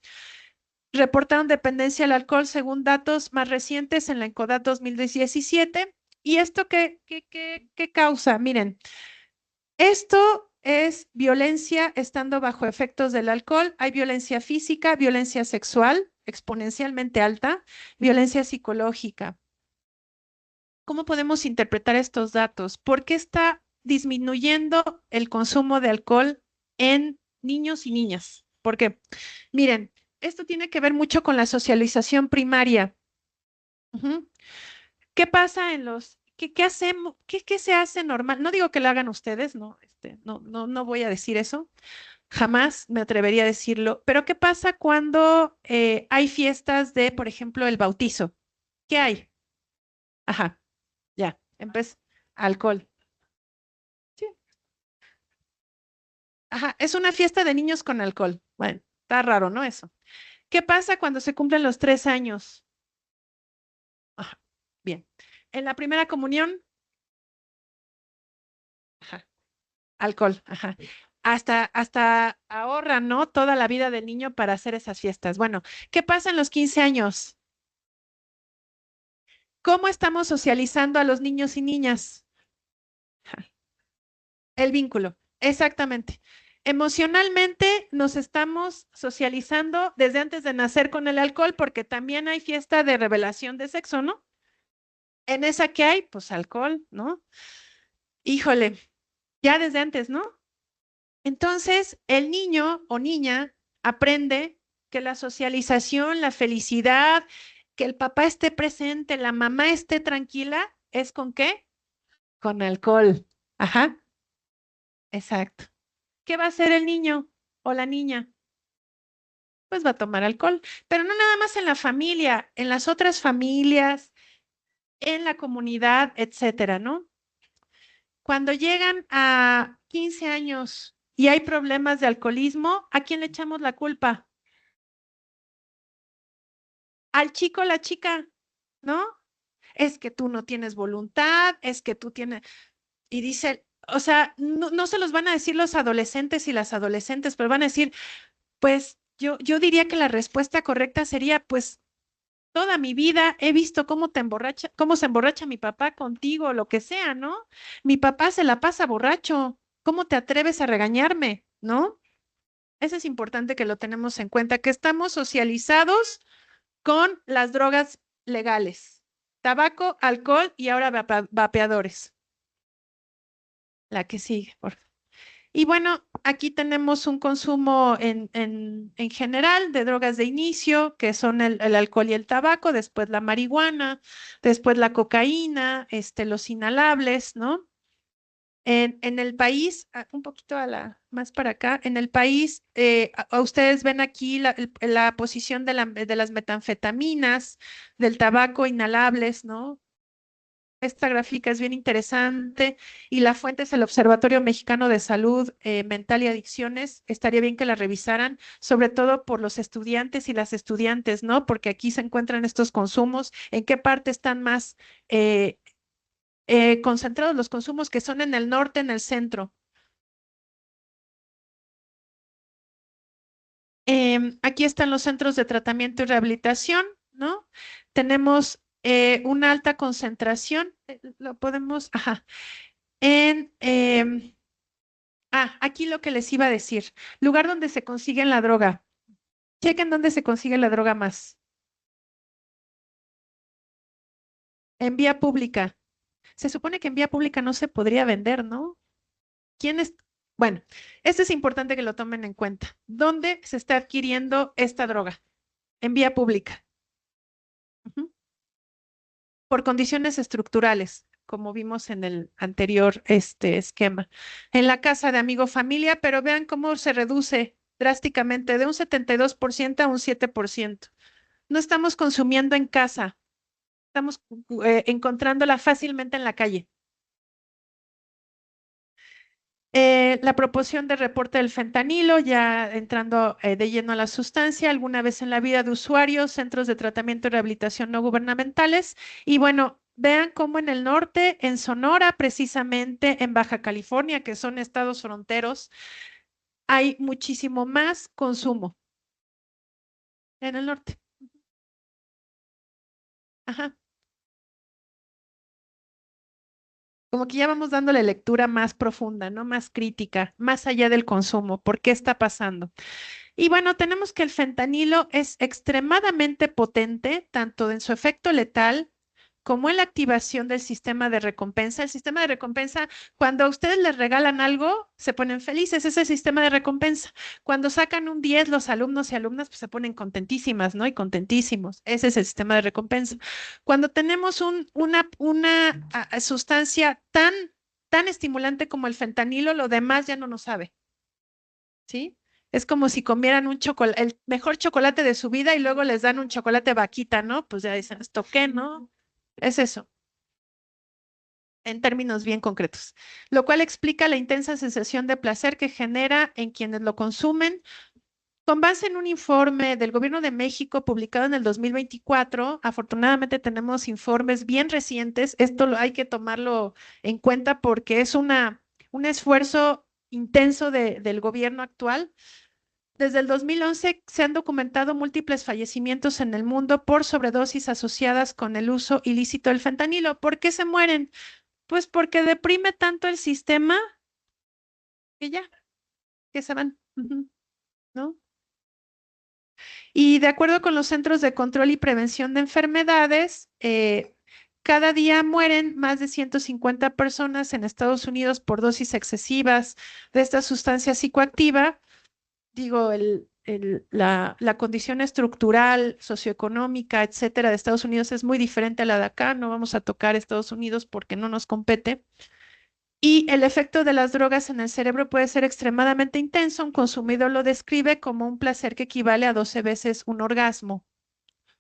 Reportaron dependencia al alcohol según datos más recientes en la ENCODAT 2017. ¿Y esto qué causa? Miren. Esto es violencia estando bajo efectos del alcohol. Hay violencia física, violencia sexual, exponencialmente alta, violencia psicológica. ¿Cómo podemos interpretar estos datos? ¿Por qué está disminuyendo el consumo de alcohol en niños y niñas? Porque, miren, esto tiene que ver mucho con la socialización primaria. ¿Qué pasa en los... ¿Qué hacemos? ¿Qué se hace normal? No digo que lo hagan ustedes, no, no voy a decir eso. Jamás me atrevería a decirlo. Pero ¿qué pasa cuando hay fiestas de, por ejemplo, el bautizo? ¿Qué hay? Ajá, ya, alcohol. Sí. Ajá, es una fiesta de niños con alcohol. Bueno, está raro, ¿no? Eso. ¿Qué pasa cuando se cumplen los 3 años? Ajá, bien. En la primera comunión, ajá, alcohol, ajá. Hasta ahorran, ¿no? Toda la vida del niño para hacer esas fiestas. Bueno, ¿qué pasa en los 15 años? ¿Cómo estamos socializando a los niños y niñas? Ajá. El vínculo, exactamente. Emocionalmente nos estamos socializando desde antes de nacer con el alcohol porque también hay fiesta de revelación de sexo, ¿no? En esa que hay, pues alcohol, ¿no? Híjole, ya desde antes, ¿no? Entonces, el niño o niña aprende que la socialización, la felicidad, que el papá esté presente, la mamá esté tranquila, ¿es con qué? Con alcohol. Ajá, exacto. ¿Qué va a hacer el niño o la niña? Pues va a tomar alcohol, pero no nada más en la familia, en las otras familias, en la comunidad, etcétera, ¿no? Cuando llegan a 15 años y hay problemas de alcoholismo, ¿a quién le echamos la culpa? Al chico, la chica, ¿no? Es que tú no tienes voluntad, es que tú tienes... Y dice, o sea, no se los van a decir los adolescentes y las adolescentes, pero van a decir, pues yo diría que la respuesta correcta sería, pues toda mi vida he visto cómo se emborracha mi papá contigo, lo que sea, ¿no? Mi papá se la pasa borracho. ¿Cómo te atreves a regañarme? ¿No? Eso es importante que lo tenemos en cuenta, que estamos socializados con las drogas legales, tabaco, alcohol y ahora vapeadores. La que sigue, por favor. Y bueno, aquí tenemos un consumo en general de drogas de inicio, que son el alcohol y el tabaco, después la marihuana, después la cocaína, los inhalables, ¿no? En el país, un poquito más para acá, en el país, ustedes ven aquí la posición de las metanfetaminas, del tabaco, inhalables, ¿no? Esta gráfica es bien interesante y la fuente es el Observatorio Mexicano de Salud Mental y Adicciones. Estaría bien que la revisaran, sobre todo por los estudiantes y las estudiantes, ¿no? Porque aquí se encuentran estos consumos, en qué parte están más concentrados los consumos, que son en el norte, en el centro. Aquí están los centros de tratamiento y rehabilitación, ¿no? Tenemos una alta concentración, lo podemos, ajá, aquí lo que les iba a decir, lugar donde se consigue la droga. Chequen dónde se consigue la droga más. En vía pública. Se supone que en vía pública no se podría vender, ¿no? ¿Quién es? Bueno, esto es importante que lo tomen en cuenta. ¿Dónde se está adquiriendo esta droga? En vía pública. Ujú. por condiciones estructurales, como vimos en el anterior esquema. En la casa de amigo familia, pero vean cómo se reduce drásticamente de un 72% a un 7%. No estamos consumiendo en casa, estamos encontrándola fácilmente en la calle. La proporción de reporte del fentanilo, ya entrando de lleno a la sustancia, alguna vez en la vida de usuarios, centros de tratamiento y rehabilitación no gubernamentales. Y bueno, vean cómo en el norte, en Sonora, precisamente en Baja California, que son estados fronteros, hay muchísimo más consumo en el norte. Ajá. Como que ya vamos dándole lectura más profunda, ¿no? Más crítica, más allá del consumo. ¿Por qué está pasando? Y bueno, tenemos que el fentanilo es extremadamente potente, tanto en su efecto letal como en la activación del sistema de recompensa. El sistema de recompensa, cuando a ustedes les regalan algo, se ponen felices, es el sistema de recompensa. Cuando sacan un 10, los alumnos y alumnas pues, se ponen contentísimas, ¿no? Y contentísimos. Ese es el sistema de recompensa. Cuando tenemos una sustancia tan estimulante como el fentanilo, lo demás ya no nos sabe. ¿Sí? Es como si comieran el mejor chocolate de su vida y luego les dan un chocolate vaquita, ¿no? Pues ya dicen, ¿esto qué, no? Es eso, en términos bien concretos, lo cual explica la intensa sensación de placer que genera en quienes lo consumen. Con base en un informe del Gobierno de México publicado en el 2024, afortunadamente tenemos informes bien recientes. Esto hay que tomarlo en cuenta porque es un esfuerzo intenso del gobierno actual. Desde el 2011 se han documentado múltiples fallecimientos en el mundo por sobredosis asociadas con el uso ilícito del fentanilo. ¿Por qué se mueren? Pues porque deprime tanto el sistema que ya, que se van, ¿no? Y de acuerdo con los Centros de Control y Prevención de Enfermedades, cada día mueren más de 150 personas en Estados Unidos por dosis excesivas de esta sustancia psicoactiva. Digo, la condición estructural, socioeconómica, etcétera, de Estados Unidos es muy diferente a la de acá. No vamos a tocar Estados Unidos porque no nos compete. Y el efecto de las drogas en el cerebro puede ser extremadamente intenso. Un consumidor lo describe como un placer que equivale a 12 veces un orgasmo.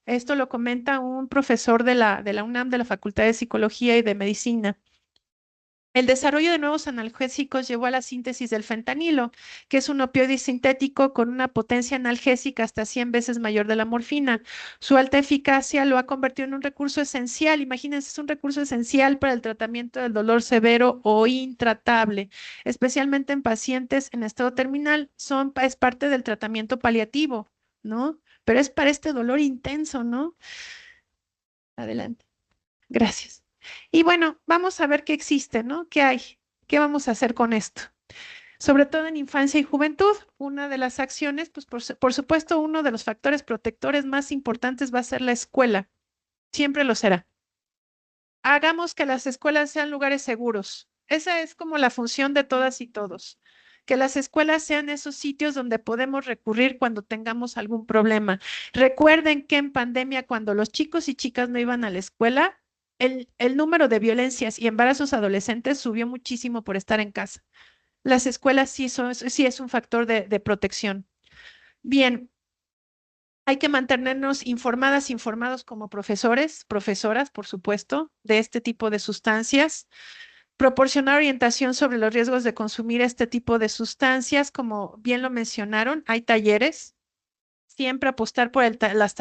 Esto lo comenta un profesor de la UNAM, de la Facultad de Psicología y de Medicina. El desarrollo de nuevos analgésicos llevó a la síntesis del fentanilo, que es un opioide sintético con una potencia analgésica hasta 100 veces mayor de la morfina. Su alta eficacia lo ha convertido en un recurso esencial. Imagínense, es un recurso esencial para el tratamiento del dolor severo o intratable, especialmente en pacientes en estado terminal. Es parte del tratamiento paliativo, ¿no? Pero es para este dolor intenso, ¿no? Adelante. Gracias. Y bueno, vamos a ver qué existe, ¿no? ¿Qué hay? ¿Qué vamos a hacer con esto? Sobre todo en infancia y juventud, una de las acciones, pues por supuesto, uno de los factores protectores más importantes va a ser la escuela. Siempre lo será. Hagamos que las escuelas sean lugares seguros. Esa es como la función de todas y todos. Que las escuelas sean esos sitios donde podemos recurrir cuando tengamos algún problema. Recuerden que en pandemia, cuando los chicos y chicas no iban a la escuela, el número de violencias y embarazos adolescentes subió muchísimo por estar en casa. Las escuelas sí es un factor de protección. Bien, hay que mantenernos informados como profesores, profesoras, por supuesto, de este tipo de sustancias. Proporcionar orientación sobre los riesgos de consumir este tipo de sustancias, como bien lo mencionaron, hay talleres. Siempre apostar por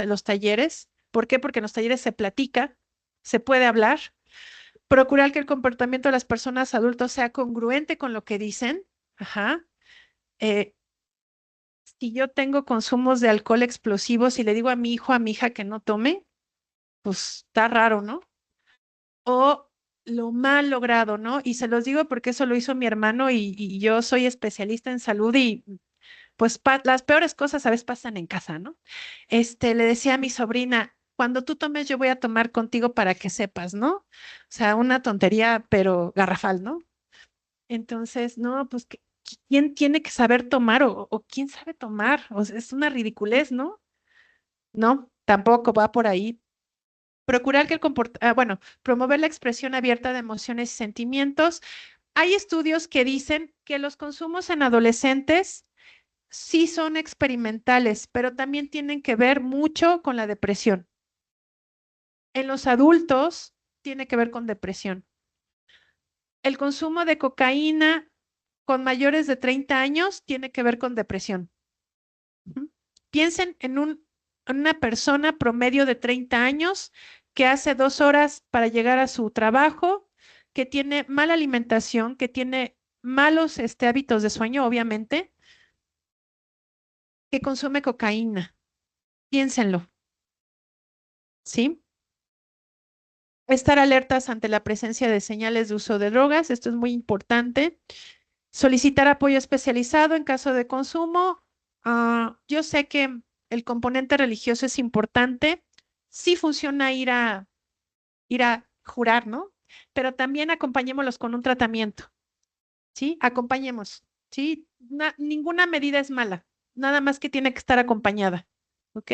los talleres. ¿Por qué? Porque en los talleres se platica, se puede hablar. Procurar que el comportamiento de las personas adultas sea congruente con lo que dicen. Ajá. Si yo tengo consumos de alcohol explosivos y le digo a mi hijo, a mi hija que no tome, pues está raro, ¿no? O lo mal logrado, ¿no? Y se los digo porque eso lo hizo mi hermano y yo soy especialista en salud y pues las peores cosas a veces pasan en casa, ¿no? Le decía a mi sobrina, cuando tú tomes yo voy a tomar contigo para que sepas, ¿no? O sea, una tontería, pero garrafal, ¿no? Entonces, no, pues, ¿quién tiene que saber tomar o quién sabe tomar? O sea, es una ridiculez, ¿no? No, tampoco va por ahí. procurar que promover la expresión abierta de emociones y sentimientos. Hay estudios que dicen que los consumos en adolescentes sí son experimentales, pero también tienen que ver mucho con la depresión. En los adultos tiene que ver con depresión. El consumo de cocaína con mayores de 30 años tiene que ver con depresión. Piensen en una persona promedio de 30 años que hace 2 horas para llegar a su trabajo, que tiene mala alimentación, que tiene malos hábitos de sueño, obviamente, que consume cocaína. Piénsenlo, ¿sí? Estar alertas ante la presencia de señales de uso de drogas, esto es muy importante. Solicitar apoyo especializado en caso de consumo. Yo sé que el componente religioso es importante. Sí funciona ir a jurar, ¿no? Pero también acompañémoslos con un tratamiento, ¿sí? Acompañemos, ¿sí? Ninguna medida es mala, nada más que tiene que estar acompañada, ¿ok?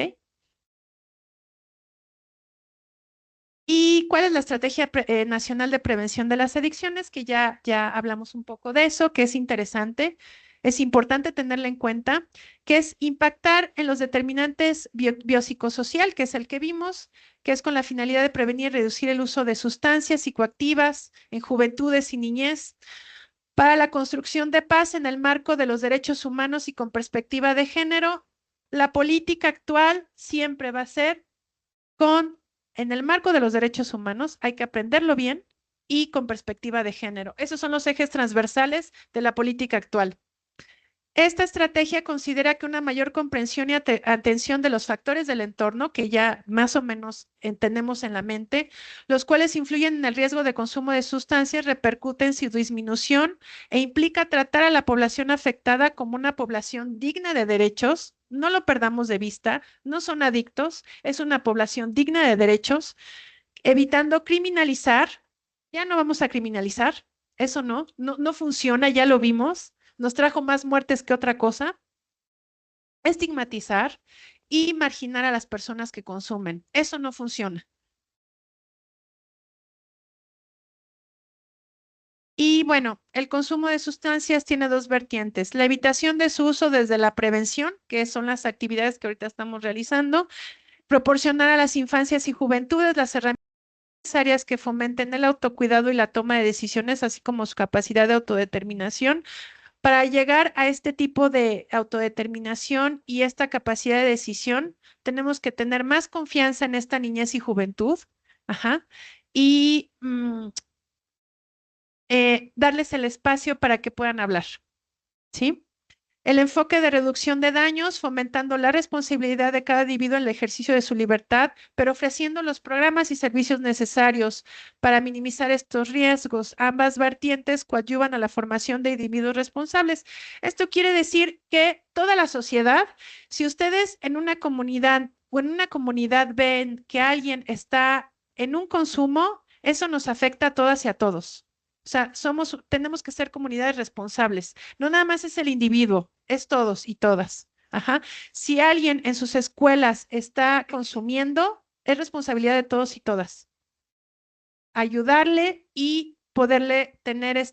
¿Y cuál es la estrategia nacional de prevención de las adicciones? Que ya hablamos un poco de eso, que es interesante. Es importante tenerla en cuenta, que es impactar en los determinantes biopsicosocial, que es el que vimos, que es con la finalidad de prevenir y reducir el uso de sustancias psicoactivas en juventudes y niñez, para la construcción de paz en el marco de los derechos humanos y con perspectiva de género. La política actual siempre va a ser en el marco de los derechos humanos, hay que aprenderlo bien y con perspectiva de género. Esos son los ejes transversales de la política actual. Esta estrategia considera que una mayor comprensión y atención de los factores del entorno, que ya más o menos entendemos en la mente, los cuales influyen en el riesgo de consumo de sustancias, repercuten en su disminución e implica tratar a la población afectada como una población digna de derechos. No lo perdamos de vista, no son adictos, es una población digna de derechos, evitando criminalizar. Ya no vamos a criminalizar, eso no funciona, ya lo vimos, nos trajo más muertes que otra cosa. Estigmatizar y marginar a las personas que consumen, eso no funciona. Y bueno, el consumo de sustancias tiene dos vertientes: la evitación de su uso desde la prevención, que son las actividades que ahorita estamos realizando, proporcionar a las infancias y juventudes las herramientas necesarias que fomenten el autocuidado y la toma de decisiones, así como su capacidad de autodeterminación. Para llegar a este tipo de autodeterminación y esta capacidad de decisión, tenemos que tener más confianza en esta niñez y juventud, ajá, y darles el espacio para que puedan hablar, ¿sí? El enfoque de reducción de daños, fomentando la responsabilidad de cada individuo en el ejercicio de su libertad, pero ofreciendo los programas y servicios necesarios para minimizar estos riesgos. Ambas vertientes coadyuvan a la formación de individuos responsables. Esto quiere decir que toda la sociedad, si ustedes en una comunidad o en una comunidad ven que alguien está en un consumo, eso nos afecta a todas y a todos. O sea, tenemos que ser comunidades responsables. No nada más es el individuo, es todos y todas. Ajá. Si alguien en sus escuelas está consumiendo, es responsabilidad de todos y todas. Ayudarle y poderle tener en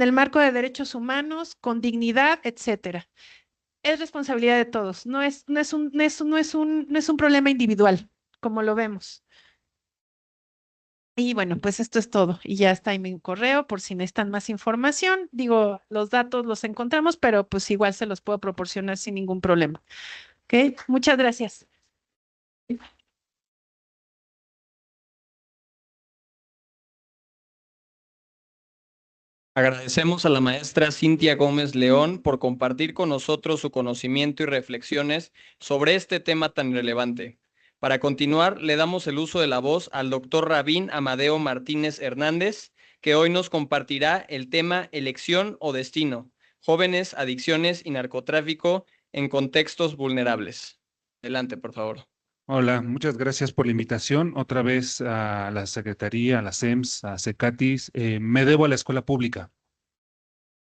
el marco de derechos humanos, con dignidad, etcétera. Es responsabilidad de todos. No es un problema individual, como lo vemos. Y bueno, pues esto es todo. Y ya está en mi correo por si necesitan más información. Digo, los datos los encontramos, pero pues igual se los puedo proporcionar sin ningún problema. ¿Ok? Muchas gracias. Agradecemos a la maestra Cintia Gómez León por compartir con nosotros su conocimiento y reflexiones sobre este tema tan relevante. Para continuar, le damos el uso de la voz al doctor Rabín Amadeo Martínez Hernández, que hoy nos compartirá el tema Elección o Destino, jóvenes, adicciones y narcotráfico en contextos vulnerables. Adelante, por favor. Hola, muchas gracias por la invitación. Otra vez a la Secretaría, a la SEMS, a CECATIS. Me debo a la escuela pública,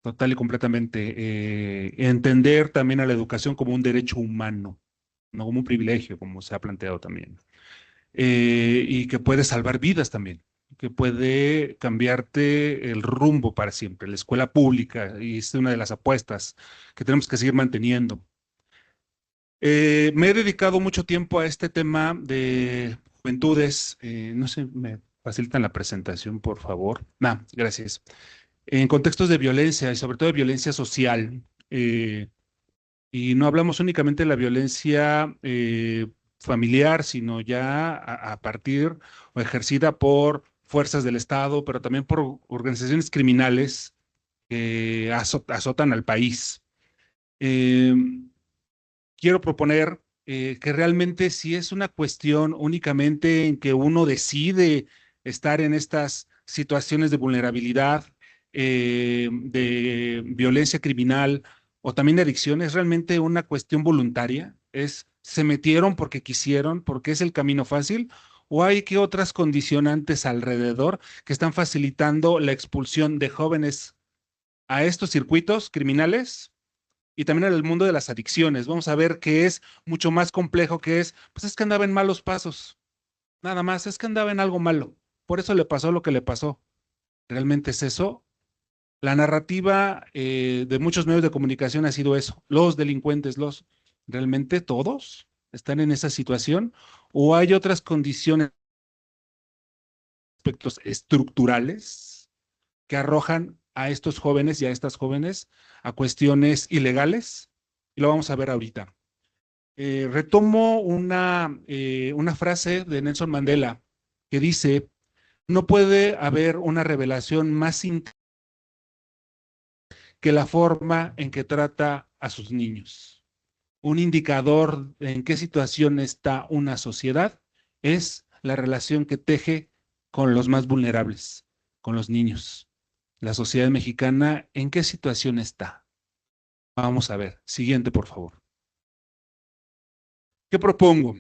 total y completamente. Entender también a la educación como un derecho humano, no como un privilegio, como se ha planteado también. y que puede salvar vidas también, que puede cambiarte el rumbo para siempre. La escuela pública, y es una de las apuestas que tenemos que seguir manteniendo. Me he dedicado mucho tiempo a este tema de juventudes. No sé, me facilitan la presentación, por favor. Gracias. En contextos de violencia y sobre todo de violencia social. Y no hablamos únicamente de la violencia familiar, sino ya a partir o ejercida por fuerzas del Estado, pero también por organizaciones criminales que azotan al país. Eh, Quiero proponer que realmente si es una cuestión únicamente en que uno decide estar en estas situaciones de vulnerabilidad, de violencia criminal o también de adicción, es realmente una cuestión voluntaria, se metieron porque quisieron, porque es el camino fácil, o hay que otras condicionantes alrededor que están facilitando la expulsión de jóvenes a estos circuitos criminales y también en el mundo de las adicciones. Vamos a ver que es mucho más complejo, pues es que andaba en malos pasos, nada más, es que andaba en algo malo, por eso le pasó lo que le pasó. ¿Realmente es eso? La narrativa de muchos medios de comunicación ha sido eso, los delincuentes, ¿realmente todos están en esa situación? ¿O hay otras condiciones, aspectos estructurales que arrojan a estos jóvenes y a estas jóvenes a cuestiones ilegales? Y lo vamos a ver ahorita. Retomo una frase de Nelson Mandela que dice, no puede haber una revelación más que la forma en que trata a sus niños. Un indicador de en qué situación está una sociedad es la relación que teje con los más vulnerables, con los niños. La sociedad mexicana, ¿en qué situación está? Vamos a ver. Siguiente, por favor. ¿Qué propongo?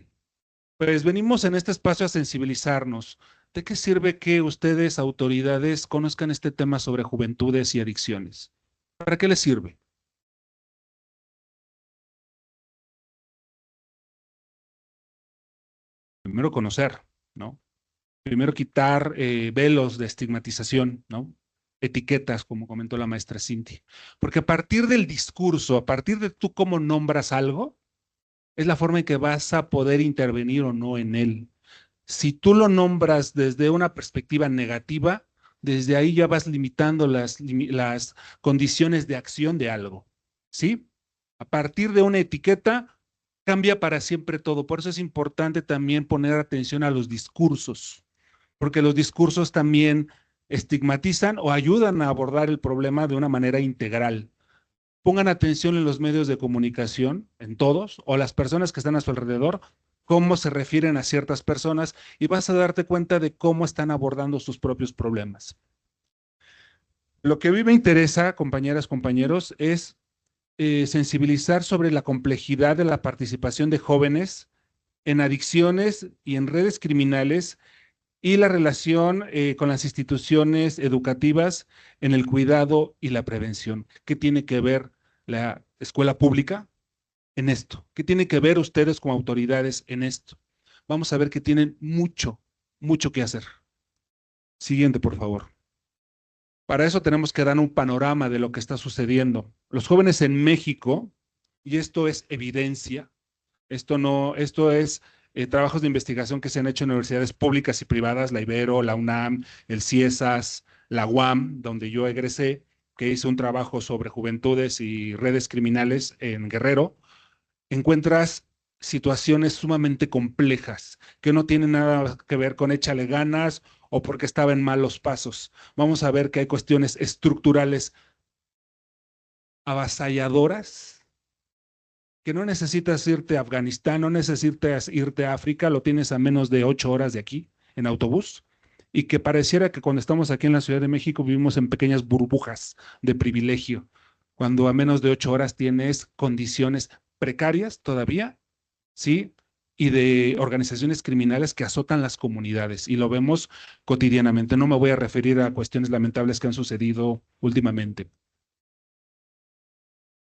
Pues venimos en este espacio a sensibilizarnos. ¿De qué sirve que ustedes, autoridades, conozcan este tema sobre juventudes y adicciones? ¿Para qué les sirve? Primero conocer, ¿no? Primero quitar velos de estigmatización, ¿no? Etiquetas, como comentó la maestra Cinti. Porque a partir del discurso, a partir de tú cómo nombras algo, es la forma en que vas a poder intervenir o no en él. Si tú lo nombras desde una perspectiva negativa, desde ahí ya vas limitando las condiciones de acción de algo, ¿sí? A partir de una etiqueta, cambia para siempre todo. Por eso es importante también poner atención a los discursos, porque los discursos también estigmatizan o ayudan a abordar el problema de una manera integral. Pongan atención en los medios de comunicación, en todos, o las personas que están a su alrededor, cómo se refieren a ciertas personas y vas a darte cuenta de cómo están abordando sus propios problemas. Lo que a mí me interesa, compañeras, compañeros, es sensibilizar sobre la complejidad de la participación de jóvenes en adicciones y en redes criminales y la relación con las instituciones educativas en el cuidado y la prevención. ¿Qué tiene que ver la escuela pública en esto? ¿Qué tiene que ver ustedes como autoridades en esto? Vamos a ver que tienen mucho, mucho que hacer. Siguiente, por favor. Para eso tenemos que dar un panorama de lo que está sucediendo. Los jóvenes en México, y esto es evidencia, esto es trabajos de investigación que se han hecho en universidades públicas y privadas, la Ibero, la UNAM, el CIESAS, la UAM, donde yo egresé, que hice un trabajo sobre juventudes y redes criminales en Guerrero. Encuentras situaciones sumamente complejas que no tienen nada que ver con échale ganas o porque estaba en malos pasos. Vamos a ver que hay cuestiones estructurales avasalladoras, que no necesitas irte a Afganistán, no necesitas irte a África, lo tienes a menos de 8 horas de aquí en autobús, y que pareciera que cuando estamos aquí en la Ciudad de México vivimos en pequeñas burbujas de privilegio, cuando a menos de 8 horas tienes condiciones precarias todavía, ¿sí? Y de organizaciones criminales que azotan las comunidades, y lo vemos cotidianamente. No me voy a referir a cuestiones lamentables que han sucedido últimamente.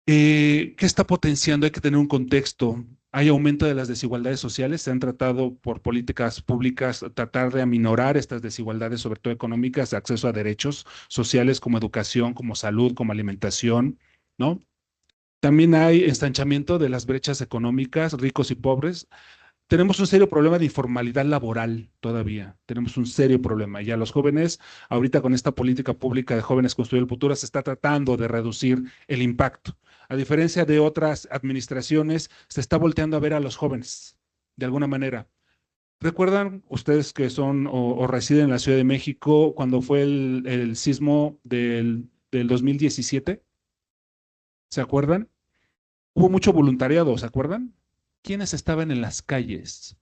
¿Qué está potenciando? Hay que tener un contexto. Hay aumento de las desigualdades sociales, se han tratado por políticas públicas tratar de aminorar estas desigualdades, sobre todo económicas, de acceso a derechos sociales como educación, como salud, como alimentación, ¿no? También hay estancamiento de las brechas económicas, ricos y pobres. Tenemos un serio problema de informalidad laboral todavía. Tenemos un serio problema. Y a los jóvenes, ahorita con esta política pública de Jóvenes Construyendo el Futuro, se está tratando de reducir el impacto. A diferencia de otras administraciones, se está volteando a ver a los jóvenes, de alguna manera. ¿Recuerdan ustedes que son o residen en la Ciudad de México cuando fue el sismo del 2017? ¿Se acuerdan? Hubo mucho voluntariado, ¿se acuerdan? ¿Quiénes estaban en las calles?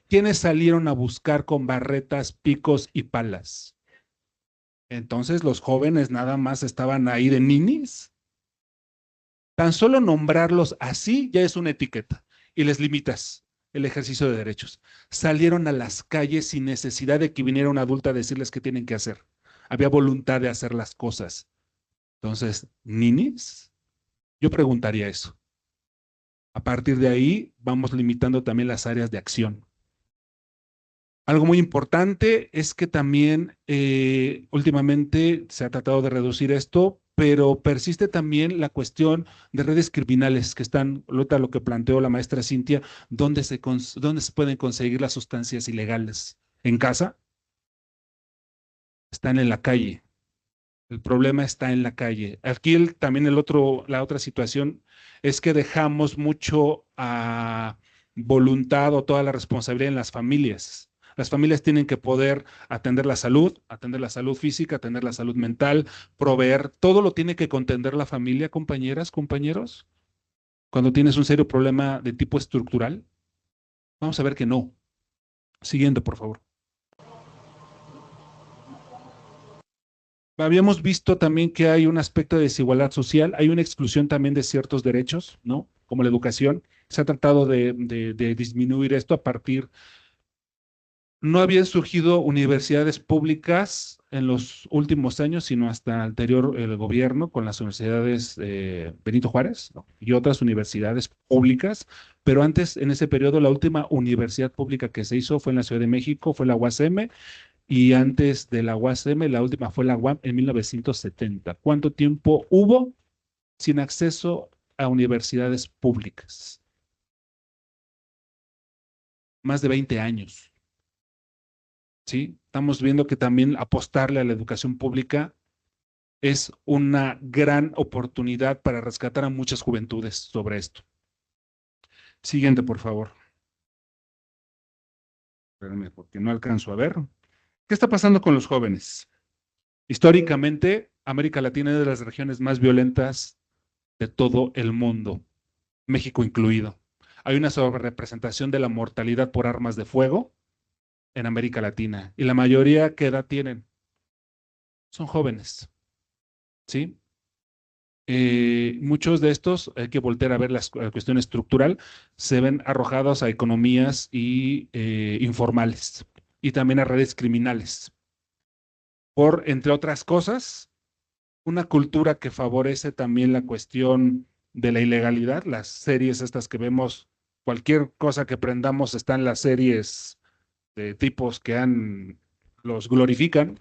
¿Quiénes salieron a buscar con barretas, picos y palas? Entonces los jóvenes nada más estaban ahí de ninis. Tan solo nombrarlos así ya es una etiqueta y les limitas el ejercicio de derechos. Salieron a las calles sin necesidad de que viniera un adulto a decirles qué tienen que hacer. Había voluntad de hacer las cosas. Entonces, ¿ninis? Yo preguntaría eso. A partir de ahí, vamos limitando también las áreas de acción. Algo muy importante es que también últimamente se ha tratado de reducir esto, pero persiste también la cuestión de redes criminales que están, ahorita lo que planteó la maestra Cintia, ¿dónde se pueden conseguir las sustancias ilegales? ¿En casa? Están en la calle. El problema está en la calle. Aquí también la otra situación es que dejamos mucho a voluntad o toda la responsabilidad en las familias. Las familias tienen que poder atender la salud física, atender la salud mental, proveer. Todo lo tiene que contender la familia, compañeras, compañeros. Cuando tienes un serio problema de tipo estructural, vamos a ver que no. Siguiente, por favor. Habíamos visto también que hay un aspecto de desigualdad social, hay una exclusión también de ciertos derechos, ¿no? Como la educación. Se ha tratado de disminuir esto a partir. No habían surgido universidades públicas en los últimos años, sino hasta anterior el gobierno con las universidades Benito Juárez, ¿no? Y otras universidades públicas, pero antes, en ese periodo, la última universidad pública que se hizo fue en la Ciudad de México, fue la UASM, y antes de la UASM, la última fue la UAM en 1970. ¿Cuánto tiempo hubo sin acceso a universidades públicas? Más de 20 años. ¿Sí? Estamos viendo que también apostarle a la educación pública es una gran oportunidad para rescatar a muchas juventudes sobre esto. Siguiente, por favor. Espérenme, porque no alcanzo a ver. ¿Qué está pasando con los jóvenes? Históricamente, América Latina es de las regiones más violentas de todo el mundo, México incluido. Hay una sobrerepresentación de la mortalidad por armas de fuego en América Latina. ¿Y la mayoría qué edad tienen? Son jóvenes. ¿Sí? Muchos de estos, hay que voltear a ver la cuestión estructural, se ven arrojados a economías informales y también a redes criminales. Por, entre otras cosas, una cultura que favorece también la cuestión de la ilegalidad. Las series estas que vemos, cualquier cosa que prendamos está en las series de tipos que los glorifican,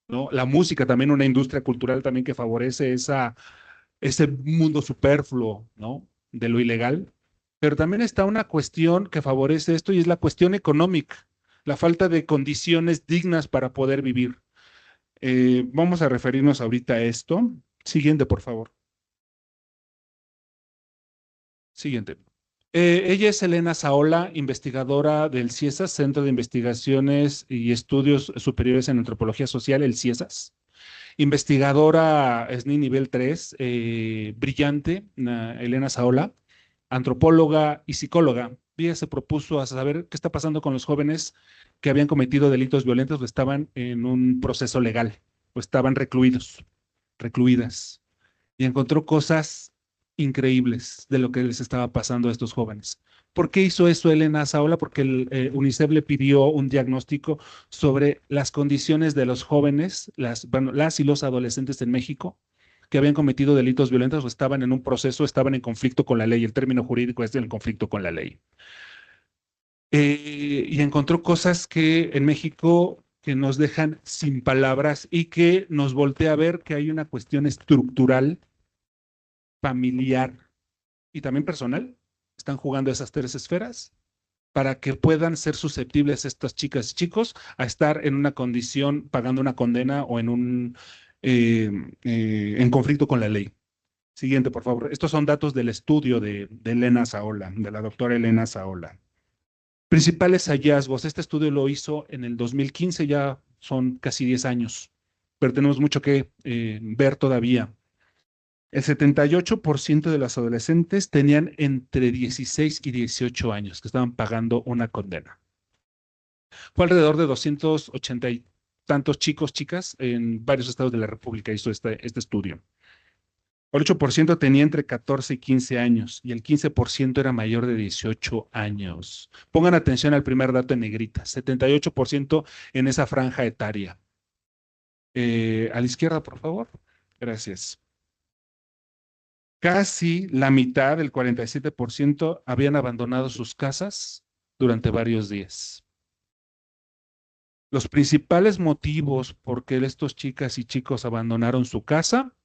¿no? La música también, una industria cultural también que favorece ese mundo superfluo, ¿no? De lo ilegal. Pero también está una cuestión que favorece esto y es la cuestión económica, la falta de condiciones dignas para poder vivir. Vamos a referirnos ahorita a esto. Siguiente, por favor. Siguiente. Ella es Elena Saola, investigadora del CIESAS, Centro de Investigaciones y Estudios Superiores en Antropología Social, el CIESAS. Investigadora SNI nivel 3, brillante, Elena Saola, antropóloga y psicóloga. Ella se propuso a saber qué está pasando con los jóvenes que habían cometido delitos violentos o estaban en un proceso legal o estaban recluidas. Y encontró cosas increíbles de lo que les estaba pasando a estos jóvenes. ¿Por qué hizo eso Elena Saola? Porque el UNICEF le pidió un diagnóstico sobre las condiciones de los jóvenes, las y los adolescentes en México, que habían cometido delitos violentos o estaban en un proceso, estaban en conflicto con la ley. El término jurídico es el conflicto con la ley. Y encontró cosas que en México que nos dejan sin palabras y que nos voltea a ver que hay una cuestión estructural, familiar y también personal. Están jugando esas tres esferas para que puedan ser susceptibles estas chicas y chicos a estar en una condición, pagando una condena o en conflicto con la ley. Siguiente, por favor. Estos son datos del estudio de Elena Saola, de la doctora Elena Saola. Principales hallazgos. Este estudio lo hizo en el 2015, ya son casi 10 años, pero tenemos mucho que ver todavía. El 78% de los adolescentes tenían entre 16 y 18 años que estaban pagando una condena. Fue alrededor de 280 y tantos chicos, chicas, en varios estados de la República hizo este estudio. El 8% tenía entre 14 y 15 años y el 15% era mayor de 18 años. Pongan atención al primer dato en negrita, 78% en esa franja etaria. A la izquierda, por favor. Gracias. Casi la mitad, el 47%, habían abandonado sus casas durante varios días. Los principales motivos por qué estos chicas y chicos abandonaron su casa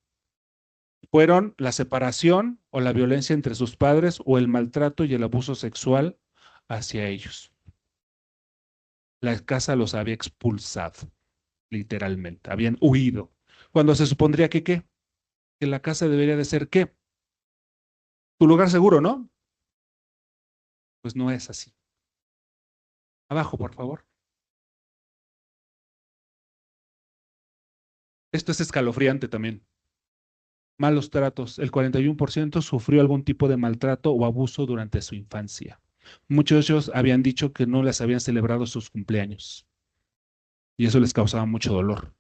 fueron la separación o la violencia entre sus padres o el maltrato y el abuso sexual hacia ellos. La casa los había expulsado, literalmente, habían huido. Cuando se supondría que, ¿qué? Que la casa debería de ser, ¿qué? Tu lugar seguro, ¿no? Pues no es así. Abajo, por favor. Esto es escalofriante también. Malos tratos. El 41% sufrió algún tipo de maltrato o abuso durante su infancia. Muchos de ellos habían dicho que no les habían celebrado sus cumpleaños y eso les causaba mucho dolor.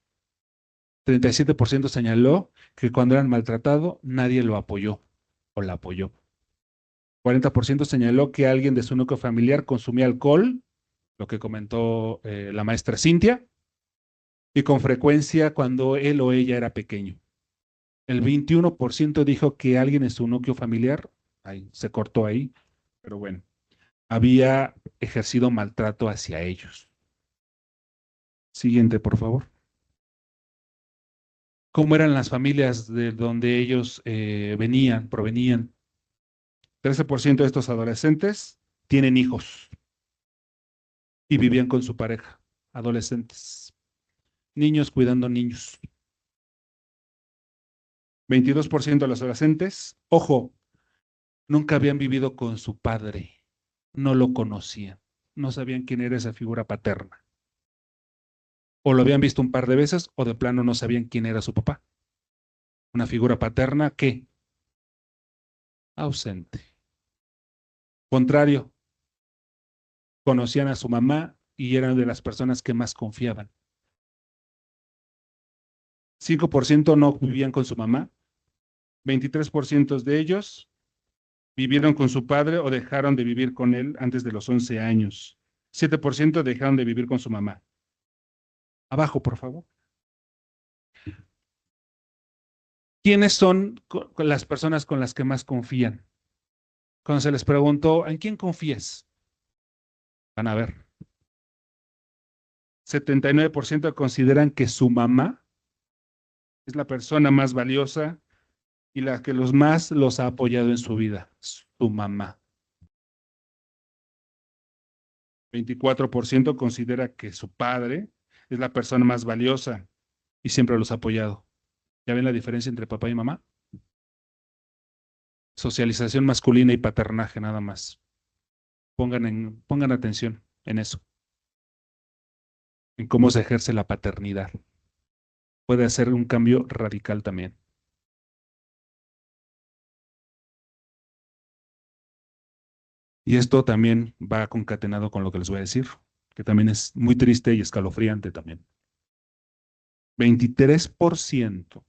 37% señaló que cuando eran maltratados nadie lo apoyó o la apoyó. 40% señaló que alguien de su núcleo familiar consumía alcohol, lo que comentó la maestra Cintia, y con frecuencia cuando él o ella era pequeño. El 21% dijo que alguien en su núcleo familiar, se cortó ahí, pero bueno, había ejercido maltrato hacia ellos. Siguiente, por favor. ¿Cómo eran las familias de donde ellos provenían? 13% de estos adolescentes tienen hijos y vivían con su pareja, adolescentes. Niños cuidando niños. 22% de los adolescentes, ojo, nunca habían vivido con su padre, no lo conocían, no sabían quién era esa figura paterna. O lo habían visto un par de veces o de plano no sabían quién era su papá. Una figura paterna que ausente. Contrario, conocían a su mamá y eran de las personas que más confiaban. 5% no vivían con su mamá. 23% de ellos vivieron con su padre o dejaron de vivir con él antes de los 11 años. 7% dejaron de vivir con su mamá. Abajo, por favor. ¿Quiénes son las personas con las que más confían? Cuando se les preguntó, ¿en quién confías? Van a ver. 79% consideran que su mamá es la persona más valiosa y la que más los ha apoyado en su vida, su mamá. 24% considera que su padre es la persona más valiosa y siempre los ha apoyado. ¿Ya ven la diferencia entre papá y mamá? Socialización masculina y paternaje nada más. Pongan atención en eso, en cómo se ejerce la paternidad. Puede hacer un cambio radical también. Y esto también va concatenado con lo que les voy a decir, que también es muy triste y escalofriante también. 23%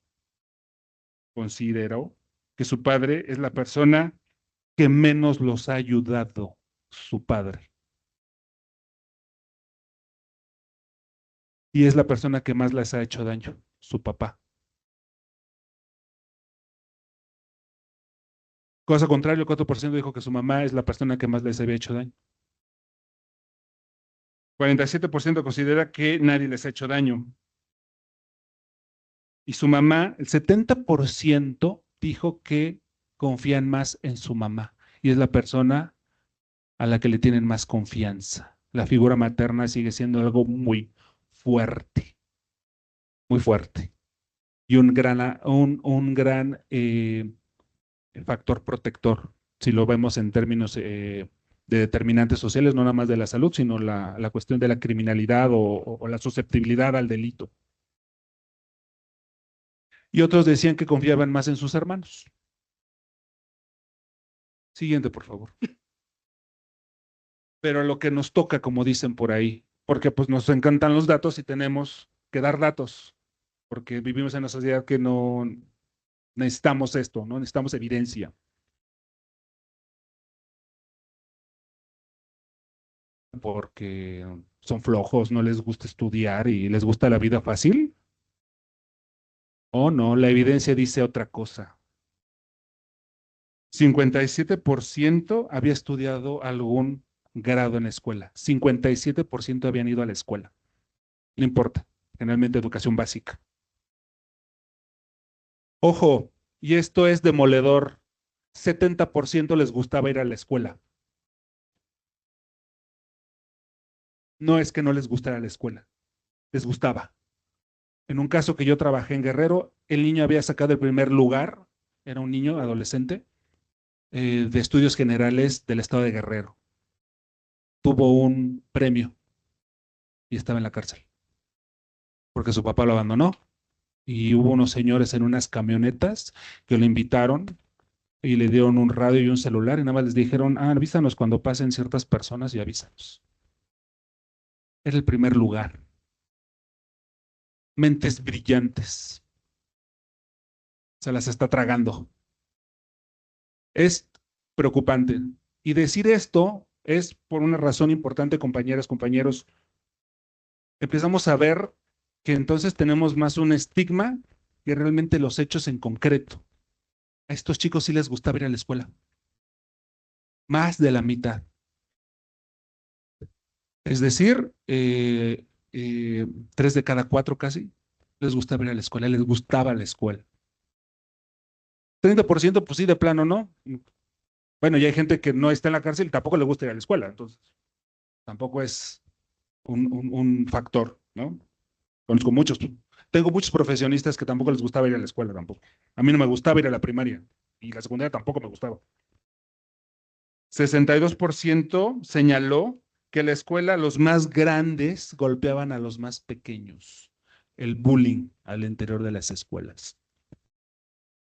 consideró que su padre es la persona que menos los ha ayudado, su padre. Y es la persona que más les ha hecho daño, su papá. Cosa contraria, el 4% dijo que su mamá es la persona que más les había hecho daño. 47% considera que nadie les ha hecho daño. Y su mamá, el 70% dijo que confían más en su mamá. Y es la persona a la que le tienen más confianza. La figura materna sigue siendo algo muy fuerte. Muy fuerte. Y un gran factor protector, si lo vemos en términos de determinantes sociales, no nada más de la salud, sino la cuestión de la criminalidad o la susceptibilidad al delito. Y otros decían que confiaban más en sus hermanos. Siguiente, por favor. Pero lo que nos toca, como dicen por ahí, porque pues nos encantan los datos y tenemos que dar datos, porque vivimos en una sociedad que no necesitamos esto, ¿no? Necesitamos evidencia. Porque son flojos, no les gusta estudiar y les gusta la vida fácil. O no, la evidencia dice otra cosa. 57% había estudiado algún grado en la escuela. 57% habían ido a la escuela. No importa, generalmente educación básica. Ojo, y esto es demoledor. 70% les gustaba ir a la escuela. No es que no les gustara la escuela, les gustaba. En un caso que yo trabajé en Guerrero, el niño había sacado el primer lugar, era un niño adolescente, de estudios generales del estado de Guerrero. Tuvo un premio y estaba en la cárcel, porque su papá lo abandonó. Y hubo unos señores en unas camionetas que lo invitaron y le dieron un radio y un celular y nada más les dijeron, avísanos cuando pasen ciertas personas y avísanos. Era el primer lugar. Mentes brillantes. Se las está tragando. Es preocupante. Y decir esto es por una razón importante, compañeras, compañeros. Empezamos a ver que entonces tenemos más un estigma que realmente los hechos en concreto. A estos chicos sí les gustaba ir a la escuela. Más de la mitad. Es decir, 3 de cada 4 casi les gustaba ir a la escuela, les gustaba la escuela. 30%, pues sí, de plano, ¿no? Bueno, ya hay gente que no está en la cárcel y tampoco le gusta ir a la escuela, entonces tampoco es un factor, ¿no? Conozco muchos, tengo muchos profesionistas que tampoco les gustaba ir a la escuela tampoco. A mí no me gustaba ir a la primaria y la secundaria tampoco me gustaba. 62% señaló que en la escuela los más grandes golpeaban a los más pequeños. El bullying al interior de las escuelas.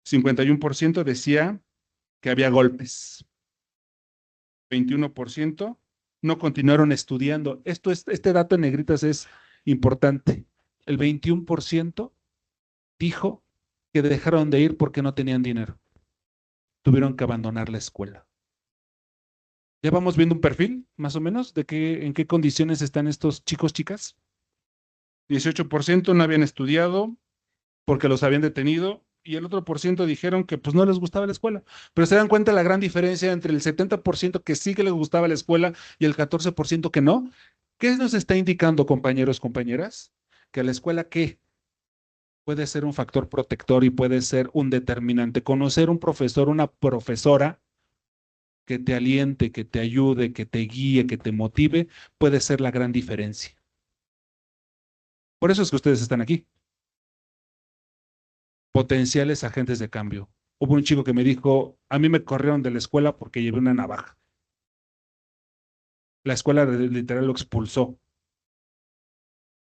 51% decía que había golpes. 21% no continuaron estudiando. Este dato en negritas es importante. El 21% dijo que dejaron de ir porque no tenían dinero. Tuvieron que abandonar la escuela. Ya vamos viendo un perfil, más o menos, de en qué condiciones están estos chicos, chicas. 18% no habían estudiado porque los habían detenido y el otro % dijeron que pues no les gustaba la escuela. Pero se dan cuenta la gran diferencia entre el 70% que sí que les gustaba la escuela y el 14% que no. ¿Qué nos está indicando, compañeros, compañeras? Que la escuela, ¿qué? Puede ser un factor protector y puede ser un determinante. Conocer un profesor, una profesora que te aliente, que te ayude, que te guíe, que te motive, puede ser la gran diferencia. Por eso es que ustedes están aquí. Potenciales agentes de cambio. Hubo un chico que me dijo, a mí me corrieron de la escuela porque llevé una navaja. La escuela literal lo expulsó.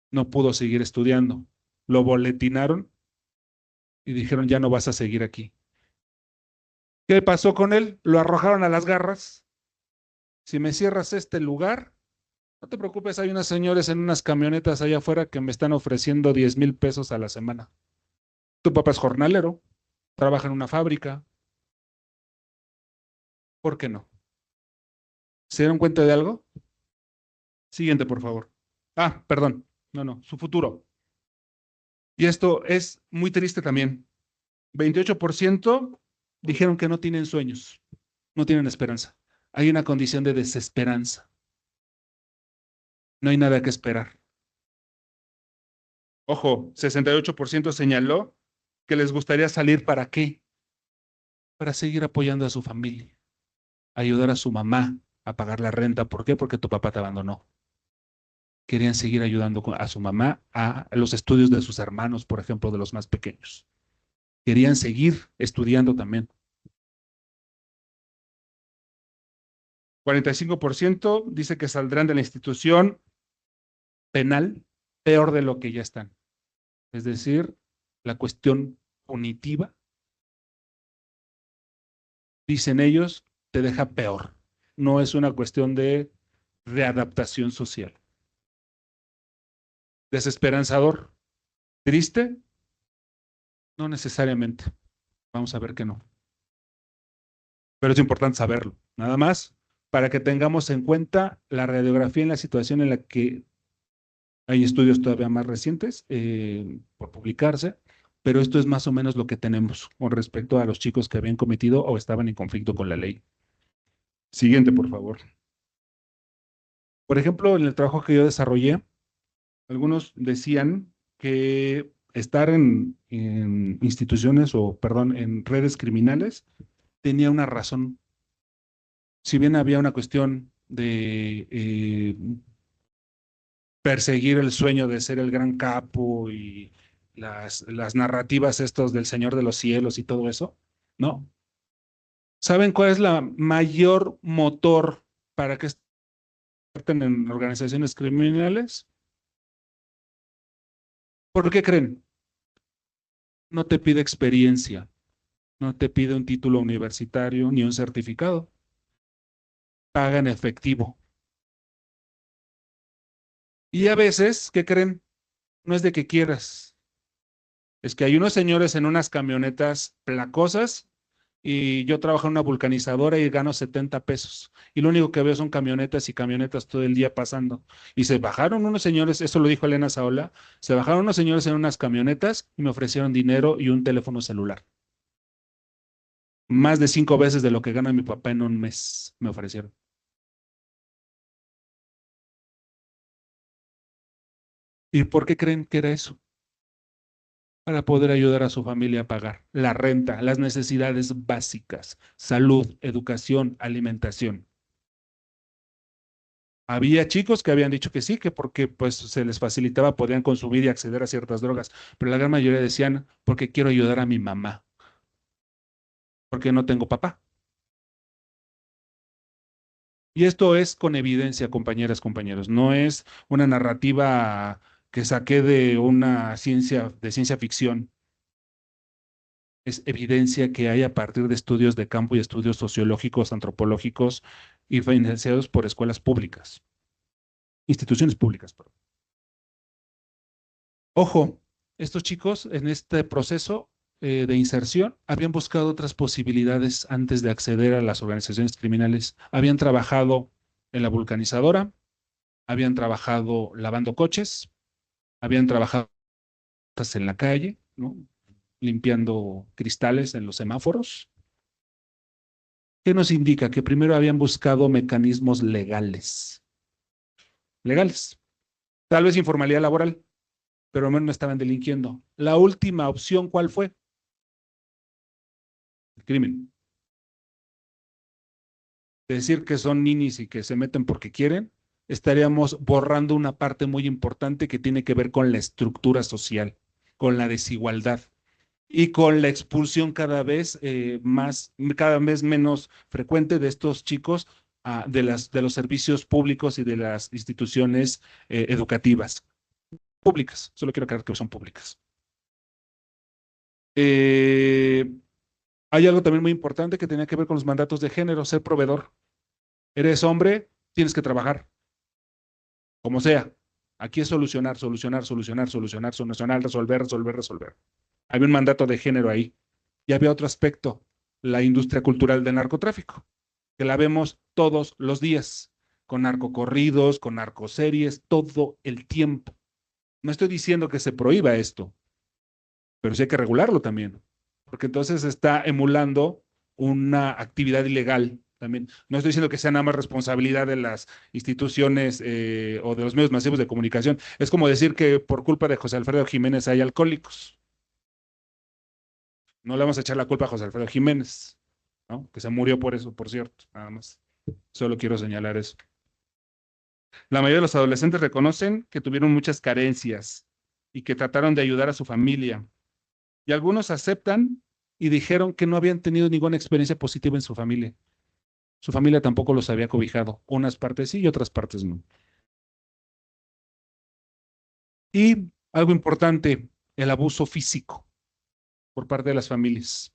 No pudo seguir estudiando. Lo boletinaron y dijeron, ya no vas a seguir aquí. ¿Qué pasó con él? Lo arrojaron a las garras. Si me cierras este lugar, no te preocupes, hay unos señores en unas camionetas allá afuera que me están ofreciendo 10,000 pesos a la semana. Tu papá es jornalero, trabaja en una fábrica. ¿Por qué no? ¿Se dieron cuenta de algo? Siguiente, por favor. Perdón. No, su futuro. Y esto es muy triste también. 28% dijeron que no tienen sueños, no tienen esperanza. Hay una condición de desesperanza. No hay nada que esperar. Ojo, 68% señaló que les gustaría salir ¿para qué? Para seguir apoyando a su familia, ayudar a su mamá a pagar la renta. ¿Por qué? Porque tu papá te abandonó. Querían seguir ayudando a su mamá a los estudios de sus hermanos, por ejemplo, de los más pequeños. Querían seguir estudiando también. 45% dice que saldrán de la institución penal peor de lo que ya están. Es decir, la cuestión punitiva, dicen ellos, te deja peor. No es una cuestión de readaptación social. Desesperanzador, triste, no necesariamente. Vamos a ver que no. Pero es importante saberlo. Nada más para que tengamos en cuenta la radiografía en la situación en la que hay estudios todavía más recientes por publicarse, pero esto es más o menos lo que tenemos con respecto a los chicos que habían cometido o estaban en conflicto con la ley. Siguiente, por favor. Por ejemplo, en el trabajo que yo desarrollé, algunos decían que estar en instituciones en redes criminales tenía una razón. Si bien había una cuestión de perseguir el sueño de ser el gran capo y las narrativas estos del Señor de los Cielos y todo eso, ¿no? ¿Saben cuál es la mayor motor para que estén en organizaciones criminales? ¿Por qué creen? No te pide experiencia, no te pide un título universitario ni un certificado. Paga en efectivo. Y a veces, ¿qué creen? No es de que quieras. Es que hay unos señores en unas camionetas placosas y yo trabajo en una vulcanizadora y gano 70 pesos. Y lo único que veo son camionetas y camionetas todo el día pasando. Y se bajaron unos señores, eso lo dijo Elena Saola, se bajaron unos señores en unas camionetas y me ofrecieron dinero y un teléfono celular. Más de 5 veces de lo que gana mi papá en un mes me ofrecieron. ¿Y por qué creen que era eso? Para poder ayudar a su familia a pagar la renta, las necesidades básicas, salud, educación, alimentación. Había chicos que habían dicho que sí, que porque pues se les facilitaba, podían consumir y acceder a ciertas drogas, pero la gran mayoría decían, porque quiero ayudar a mi mamá, porque no tengo papá. Y esto es con evidencia, compañeras, compañeros, no es una narrativa que saqué de una ciencia ficción. Es evidencia que hay a partir de estudios de campo y estudios sociológicos, antropológicos y financiados por escuelas públicas, instituciones públicas. Perdón. Ojo, estos chicos en este proceso de inserción habían buscado otras posibilidades antes de acceder a las organizaciones criminales. Habían trabajado en la vulcanizadora, habían trabajado lavando coches, habían trabajado en la calle, ¿no? Limpiando cristales en los semáforos. ¿Qué nos indica? Que primero habían buscado mecanismos legales. Legales. Tal vez informalidad laboral, pero al menos no estaban delinquiendo. La última opción, ¿cuál fue? El crimen. Decir que son ninis y que se meten porque quieren, estaríamos borrando una parte muy importante que tiene que ver con la estructura social, con la desigualdad y con la expulsión cada vez menos frecuente de estos chicos de los servicios públicos y de las instituciones educativas. Públicas, solo quiero aclarar que son públicas. Hay algo también muy importante que tenía que ver con los mandatos de género, ser proveedor. Eres hombre, tienes que trabajar, como sea. Aquí es solucionar, resolver. Había un mandato de género ahí. Y había otro aspecto, la industria cultural del narcotráfico, que la vemos todos los días, con narcocorridos, con narcoseries, todo el tiempo. No estoy diciendo que se prohíba esto, pero sí hay que regularlo también, porque entonces está emulando una actividad ilegal también. No estoy diciendo que sea nada más responsabilidad de las instituciones o de los medios masivos de comunicación. Es como decir que por culpa de José Alfredo Jiménez hay alcohólicos. No le vamos a echar la culpa a José Alfredo Jiménez, ¿no? Que se murió por eso, por cierto, nada más. Solo quiero señalar eso. La mayoría de los adolescentes reconocen que tuvieron muchas carencias y que trataron de ayudar a su familia. Y algunos aceptan y dijeron que no habían tenido ninguna experiencia positiva en su familia. Su familia tampoco los había cobijado. Unas partes sí y otras partes no. Y algo importante, el abuso físico por parte de las familias.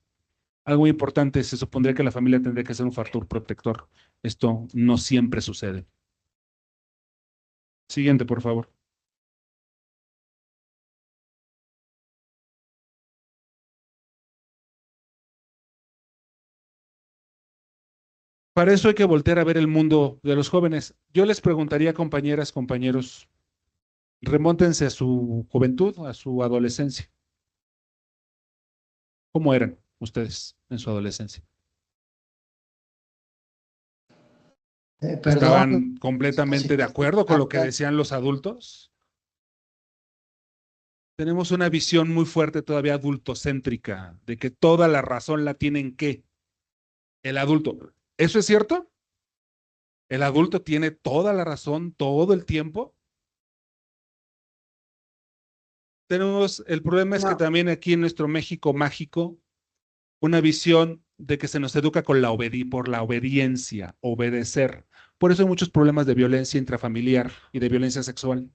Algo muy importante, se supondría que la familia tendría que ser un factor protector. Esto no siempre sucede. Siguiente, por favor. Para eso hay que voltear a ver el mundo de los jóvenes. Yo les preguntaría, compañeras, compañeros, remóntense a su juventud, a su adolescencia. ¿Cómo eran ustedes en su adolescencia? Perdón, ¿Estaban completamente de acuerdo con lo que acá- decían los adultos? Tenemos una visión muy fuerte todavía adultocéntrica, de que toda la razón la tienen que el adulto. ¿Eso es cierto? ¿El adulto tiene toda la razón todo el tiempo? El problema es que No. también aquí en nuestro México mágico, una visión de que se nos educa con por la obediencia, obedecer. Por eso hay muchos problemas de violencia intrafamiliar y de violencia sexual,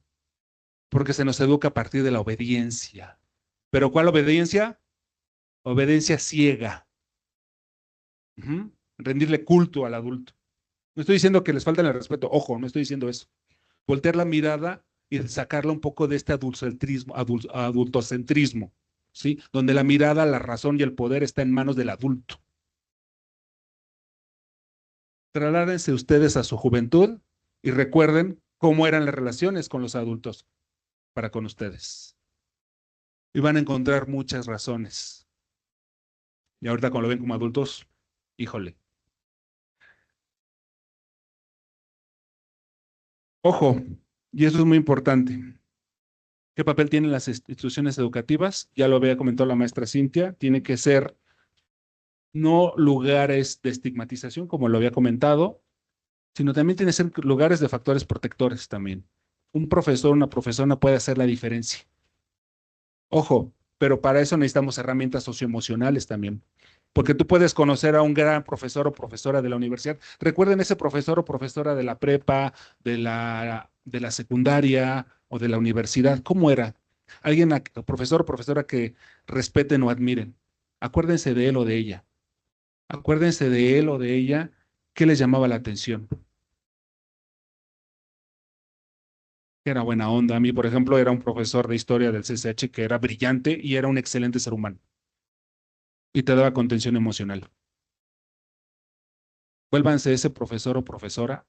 porque se nos educa a partir de la obediencia. ¿Pero cuál obediencia? Obediencia ciega. Rendirle culto al adulto. No estoy diciendo que les falta el respeto, ojo, no estoy diciendo eso. Voltear la mirada y sacarla un poco de este adultocentrismo, ¿sí? Donde la mirada, la razón y el poder está en manos del adulto. Trasládense ustedes a su juventud y recuerden cómo eran las relaciones con los adultos para con ustedes. Y van a encontrar muchas razones. Y ahorita cuando lo ven como adultos, híjole. Ojo, y eso es muy importante. ¿Qué papel tienen las instituciones educativas? Ya lo había comentado la maestra Cintia, tiene que ser no lugares de estigmatización, como lo había comentado, sino también tiene que ser lugares de factores protectores también. Un profesor, una profesora puede hacer la diferencia. Ojo, pero para eso necesitamos herramientas socioemocionales también. Porque tú puedes conocer a un gran profesor o profesora de la universidad. Recuerden ese profesor o profesora de la prepa, de la secundaria o de la universidad. ¿Cómo era? Alguien, profesor o profesora que respeten o admiren. Acuérdense de él o de ella. Acuérdense de él o de ella que les llamaba la atención. Que era buena onda. A mí, por ejemplo, era un profesor de historia del CCH que era brillante y era un excelente ser humano. Y te daba contención emocional. Vuélvanse ese profesor o profesora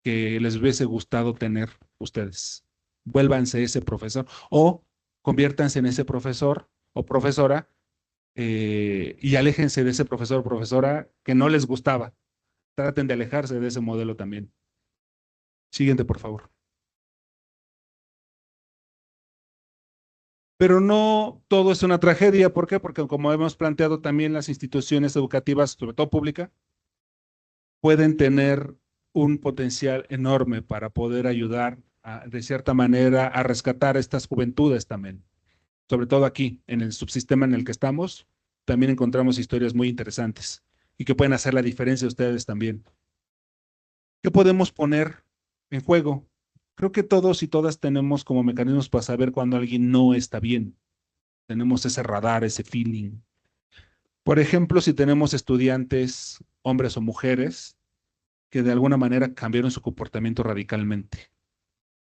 que les hubiese gustado tener ustedes. Vuélvanse ese profesor o conviértanse en ese profesor o profesora y aléjense de ese profesor o profesora que no les gustaba. Traten de alejarse de ese modelo también. Siguiente, por favor. Pero no todo es una tragedia. ¿Por qué? Porque como hemos planteado también las instituciones educativas, sobre todo públicas, pueden tener un potencial enorme para poder ayudar de cierta manera a rescatar estas juventudes también. Sobre todo aquí, en el subsistema en el que estamos, también encontramos historias muy interesantes y que pueden hacer la diferencia ustedes también. ¿Qué podemos poner en juego? Creo que todos y todas tenemos como mecanismos para saber cuando alguien no está bien. Tenemos ese radar, ese feeling. Por ejemplo, si tenemos estudiantes, hombres o mujeres, que de alguna manera cambiaron su comportamiento radicalmente.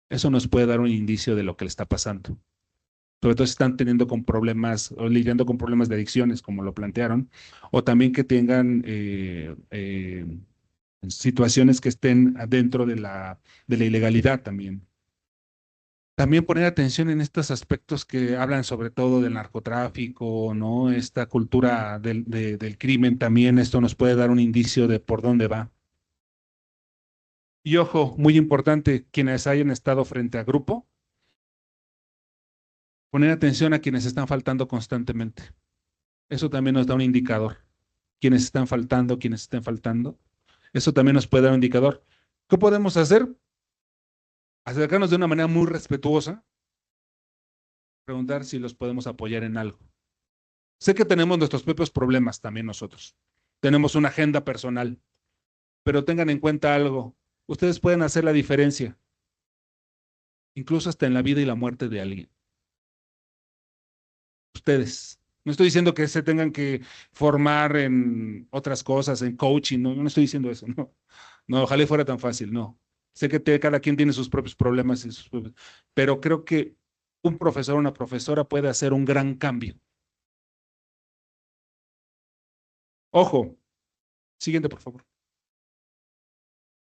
Eso nos puede dar un indicio de lo que le está pasando. Sobre todo si están teniendo con problemas o lidiando con problemas de adicciones, como lo plantearon, o también que tengan situaciones que estén dentro de la ilegalidad también. También poner atención en estos aspectos que hablan sobre todo del narcotráfico, ¿no? Esta cultura del crimen también, esto nos puede dar un indicio de por dónde va. Y ojo, muy importante, quienes hayan estado frente a grupo, poner atención a quienes están faltando constantemente. Eso también nos da un indicador. Quienes están faltando, quienes estén faltando. Eso también nos puede dar un indicador. ¿Qué podemos hacer? Acercarnos de una manera muy respetuosa, preguntar si los podemos apoyar en algo. Sé que tenemos nuestros propios problemas también nosotros. Tenemos una agenda personal, pero tengan en cuenta algo. Ustedes pueden hacer la diferencia, incluso hasta en la vida y la muerte de alguien. Ustedes. No estoy diciendo que se tengan que formar en otras cosas, en coaching, no estoy diciendo eso, no. No, ojalá fuera tan fácil, no. Sé que cada quien tiene sus propios problemas, pero creo que un profesor o una profesora puede hacer un gran cambio. Ojo, siguiente, por favor.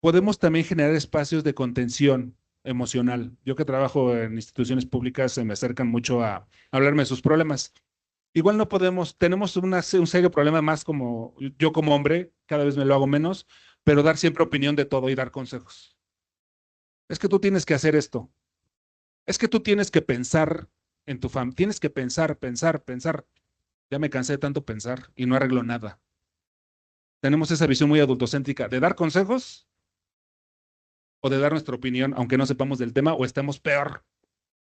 Podemos también generar espacios de contención emocional. Yo que trabajo en instituciones públicas, se me acercan mucho a hablarme de sus problemas. Igual no podemos, tenemos un serio problema más como yo como hombre, cada vez me lo hago menos, pero dar siempre opinión de todo y dar consejos. Es que tú tienes que hacer esto. Es que tú tienes que pensar en tu familia. Tienes que pensar. Ya me cansé de tanto pensar y no arreglo nada. Tenemos esa visión muy adultocéntrica de dar consejos o de dar nuestra opinión, aunque no sepamos del tema o estemos peor,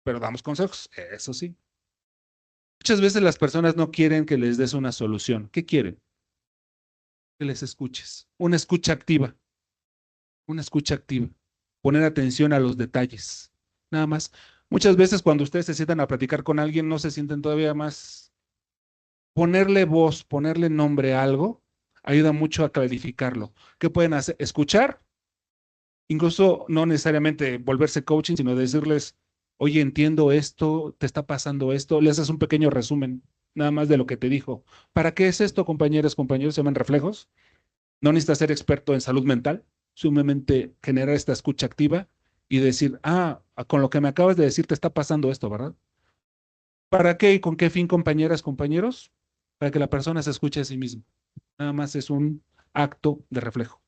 pero damos consejos. Eso sí. Muchas veces las personas no quieren que les des una solución. ¿Qué quieren? Que les escuches. Una escucha activa. Una escucha activa. Poner atención a los detalles. Nada más. Muchas veces cuando ustedes se sientan a platicar con alguien, no se sienten todavía más. Ponerle voz, ponerle nombre a algo, ayuda mucho a clarificarlo. ¿Qué pueden hacer? Escuchar. Incluso no necesariamente volverse coaching, sino decirles, oye, entiendo esto, te está pasando esto, le haces un pequeño resumen, nada más de lo que te dijo. ¿Para qué es esto, compañeros? Se llaman reflejos. No necesitas ser experto en salud mental, simplemente generar esta escucha activa y decir, con lo que me acabas de decir te está pasando esto, ¿verdad? ¿Para qué y con qué fin, compañeras, compañeros? Para que la persona se escuche a sí misma. Nada más es un acto de reflejo.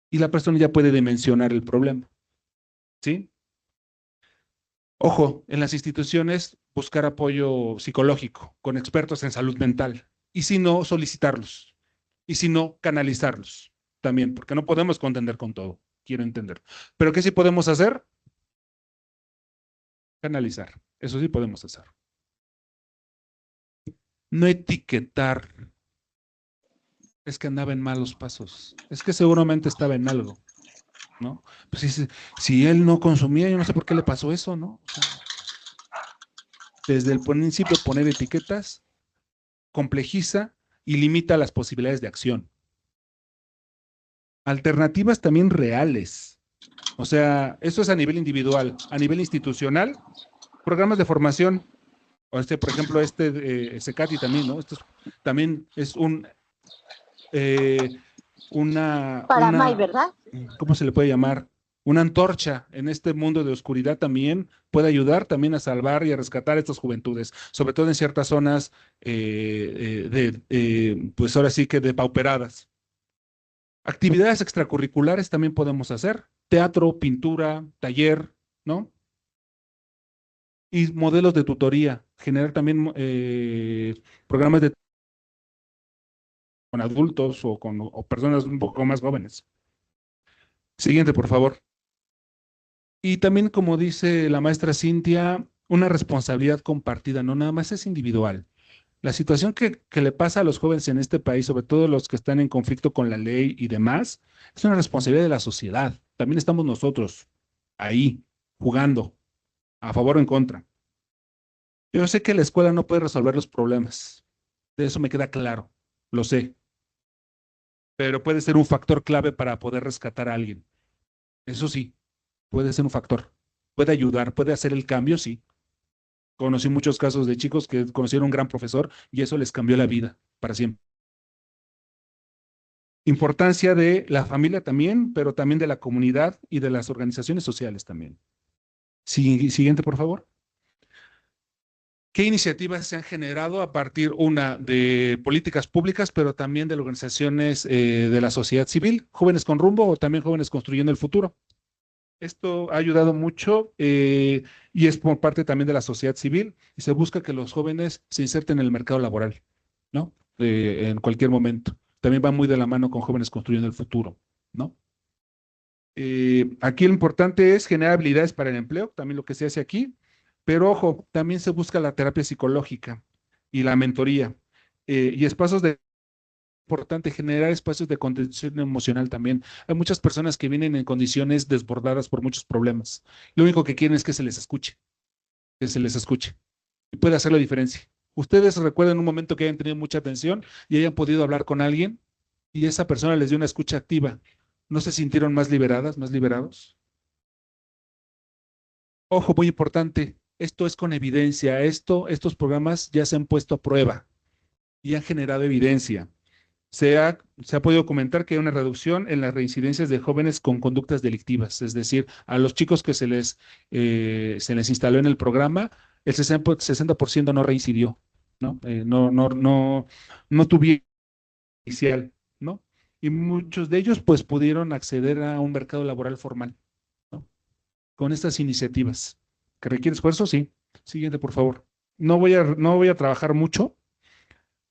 Y la persona ya puede dimensionar el problema. ¿Sí? Ojo, en las instituciones buscar apoyo psicológico con expertos en salud mental. Y si no, solicitarlos. Y si no, canalizarlos también, porque no podemos contender con todo. Quiero entender. Pero ¿qué sí podemos hacer? Canalizar. Eso sí podemos hacer. No etiquetar. Es que andaba en malos pasos. Es que seguramente estaba en algo, ¿no? Pues si él no consumía, yo no sé por qué le pasó eso, ¿no? O sea, desde el principio poner etiquetas complejiza y limita las posibilidades de acción. Alternativas también reales. O sea, eso es a nivel individual. A nivel institucional, programas de formación, o por ejemplo, Secati también, ¿no? Esto también es Para May, ¿verdad? ¿cómo se le puede llamar? Una antorcha en este mundo de oscuridad también puede ayudar también a salvar y a rescatar a estas juventudes, sobre todo en ciertas zonas, pues ahora sí que depauperadas. Actividades extracurriculares también podemos hacer, teatro, pintura, taller, ¿no? Y modelos de tutoría, generar también programas de con adultos o personas un poco más jóvenes. Siguiente, por favor. Y también, como dice la maestra Cintia, una responsabilidad compartida, no nada más es individual. La situación que le pasa a los jóvenes en este país, sobre todo los que están en conflicto con la ley y demás, es una responsabilidad de la sociedad. También estamos nosotros ahí, jugando, a favor o en contra. Yo sé que la escuela no puede resolver los problemas. De eso me queda claro, lo sé. Pero puede ser un factor clave para poder rescatar a alguien. Eso sí, puede ser un factor. Puede ayudar, puede hacer el cambio, sí. Conocí muchos casos de chicos que conocieron un gran profesor y eso les cambió la vida para siempre. Importancia de la familia también, pero también de la comunidad y de las organizaciones sociales también. Siguiente, por favor. ¿Qué iniciativas se han generado a partir, una, de políticas públicas, pero también de las organizaciones de la sociedad civil, Jóvenes con Rumbo o también Jóvenes Construyendo el Futuro? Esto ha ayudado mucho y es por parte también de la sociedad civil y se busca que los jóvenes se inserten en el mercado laboral, ¿no? En cualquier momento. También va muy de la mano con Jóvenes Construyendo el Futuro, ¿no? Aquí lo importante es generar habilidades para el empleo, también lo que se hace aquí. Pero ojo, también se busca la terapia psicológica y la mentoría y espacios de importante generar espacios de contención emocional también. Hay muchas personas que vienen en condiciones desbordadas por muchos problemas. Lo único que quieren es que se les escuche, que se les escuche y puede hacer la diferencia. Ustedes recuerdan un momento que hayan tenido mucha tensión y hayan podido hablar con alguien y esa persona les dio una escucha activa. ¿No se sintieron más liberadas, más liberados? Ojo, muy importante. Esto es con evidencia. Estos programas ya se han puesto a prueba y han generado evidencia. Se ha podido comentar que hay una reducción en las reincidencias de jóvenes con conductas delictivas, es decir, a los chicos que se les instaló en el programa, el 60% no reincidió, ¿no? No tuvieron inicial, ¿no? Y muchos de ellos pues pudieron acceder a un mercado laboral formal, ¿no? Con estas iniciativas. ¿Que requiere esfuerzo? Sí. Siguiente, por favor. No voy a trabajar mucho,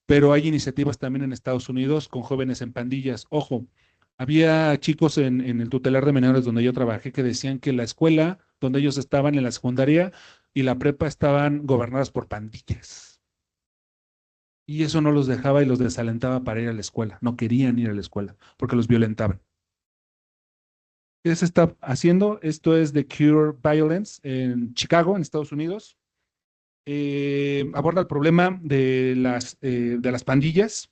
pero hay iniciativas también en Estados Unidos con jóvenes en pandillas. Ojo, había chicos en el tutelar de menores donde yo trabajé que decían que la escuela donde ellos estaban en la secundaria y la prepa estaban gobernadas por pandillas. Y eso no los dejaba y los desalentaba para ir a la escuela. No querían ir a la escuela porque los violentaban. ¿Qué se está haciendo? Esto es The Cure Violence en Chicago, en Estados Unidos. Aborda el problema de las pandillas,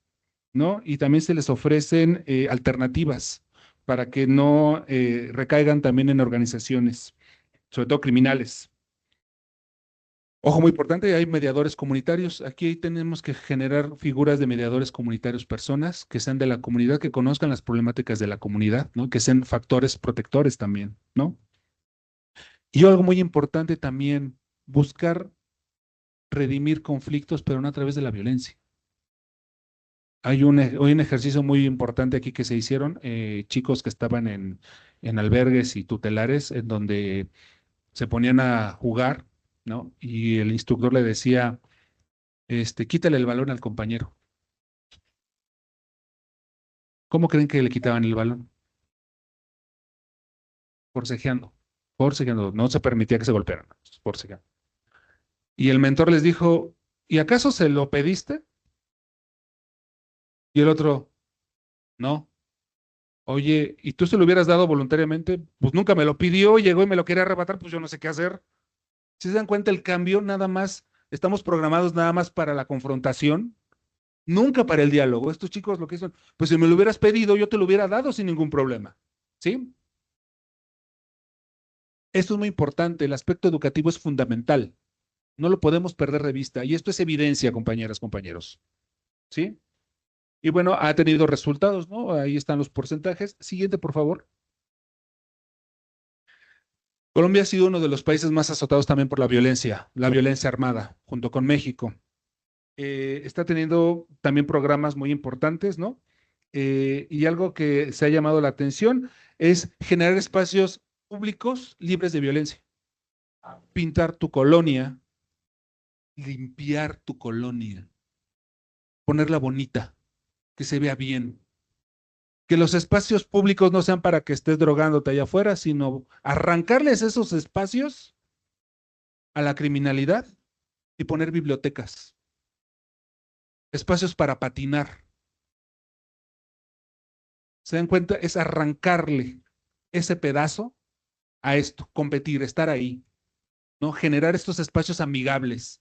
¿no? Y también se les ofrecen alternativas para que no recaigan también en organizaciones, sobre todo criminales. Ojo, muy importante, hay mediadores comunitarios. Aquí tenemos que generar figuras de mediadores comunitarios, personas que sean de la comunidad, que conozcan las problemáticas de la comunidad, ¿no? Que sean factores protectores también, ¿no? Y algo muy importante también, buscar redimir conflictos, pero no a través de la violencia. Hay un ejercicio muy importante aquí que se hicieron, chicos que estaban en albergues y tutelares, en donde se ponían a jugar, ¿no? Y el instructor le decía, quítale el balón al compañero. ¿Cómo creen que le quitaban el balón? Forcejeando, no se permitía que se golpearan, forcejeando. Y el mentor les dijo, ¿y acaso se lo pediste? Y el otro, no. Oye, ¿y tú se lo hubieras dado voluntariamente? Pues nunca me lo pidió, llegó y me lo quería arrebatar, pues yo no sé qué hacer. Si se dan cuenta el cambio, nada más, estamos programados nada más para la confrontación, nunca para el diálogo. Estos chicos lo que dicen, pues si me lo hubieras pedido, yo te lo hubiera dado sin ningún problema. ¿Sí? Esto es muy importante, el aspecto educativo es fundamental. No lo podemos perder de vista. Y esto es evidencia, compañeras, compañeros. ¿Sí? Y bueno, ha tenido resultados, ¿no? Ahí están los porcentajes. Siguiente, por favor. Colombia ha sido uno de los países más azotados también por la violencia armada, junto con México. Está teniendo también programas muy importantes, ¿no? Y algo que se ha llamado la atención es generar espacios públicos libres de violencia. Pintar tu colonia, limpiar tu colonia, ponerla bonita, que se vea bien. Que los espacios públicos no sean para que estés drogándote allá afuera, sino arrancarles esos espacios a la criminalidad y poner bibliotecas, espacios para patinar. ¿Se dan cuenta? Es arrancarle ese pedazo a esto, competir, estar ahí, ¿no? Generar estos espacios amigables.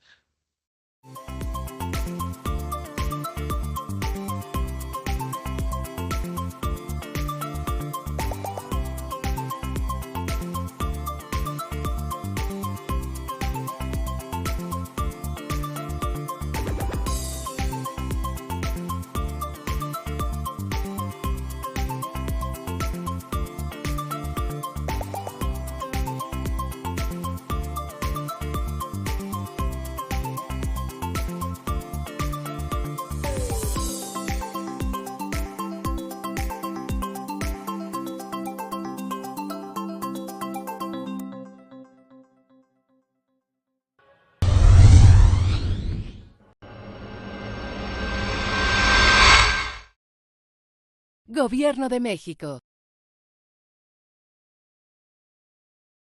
Gobierno de México.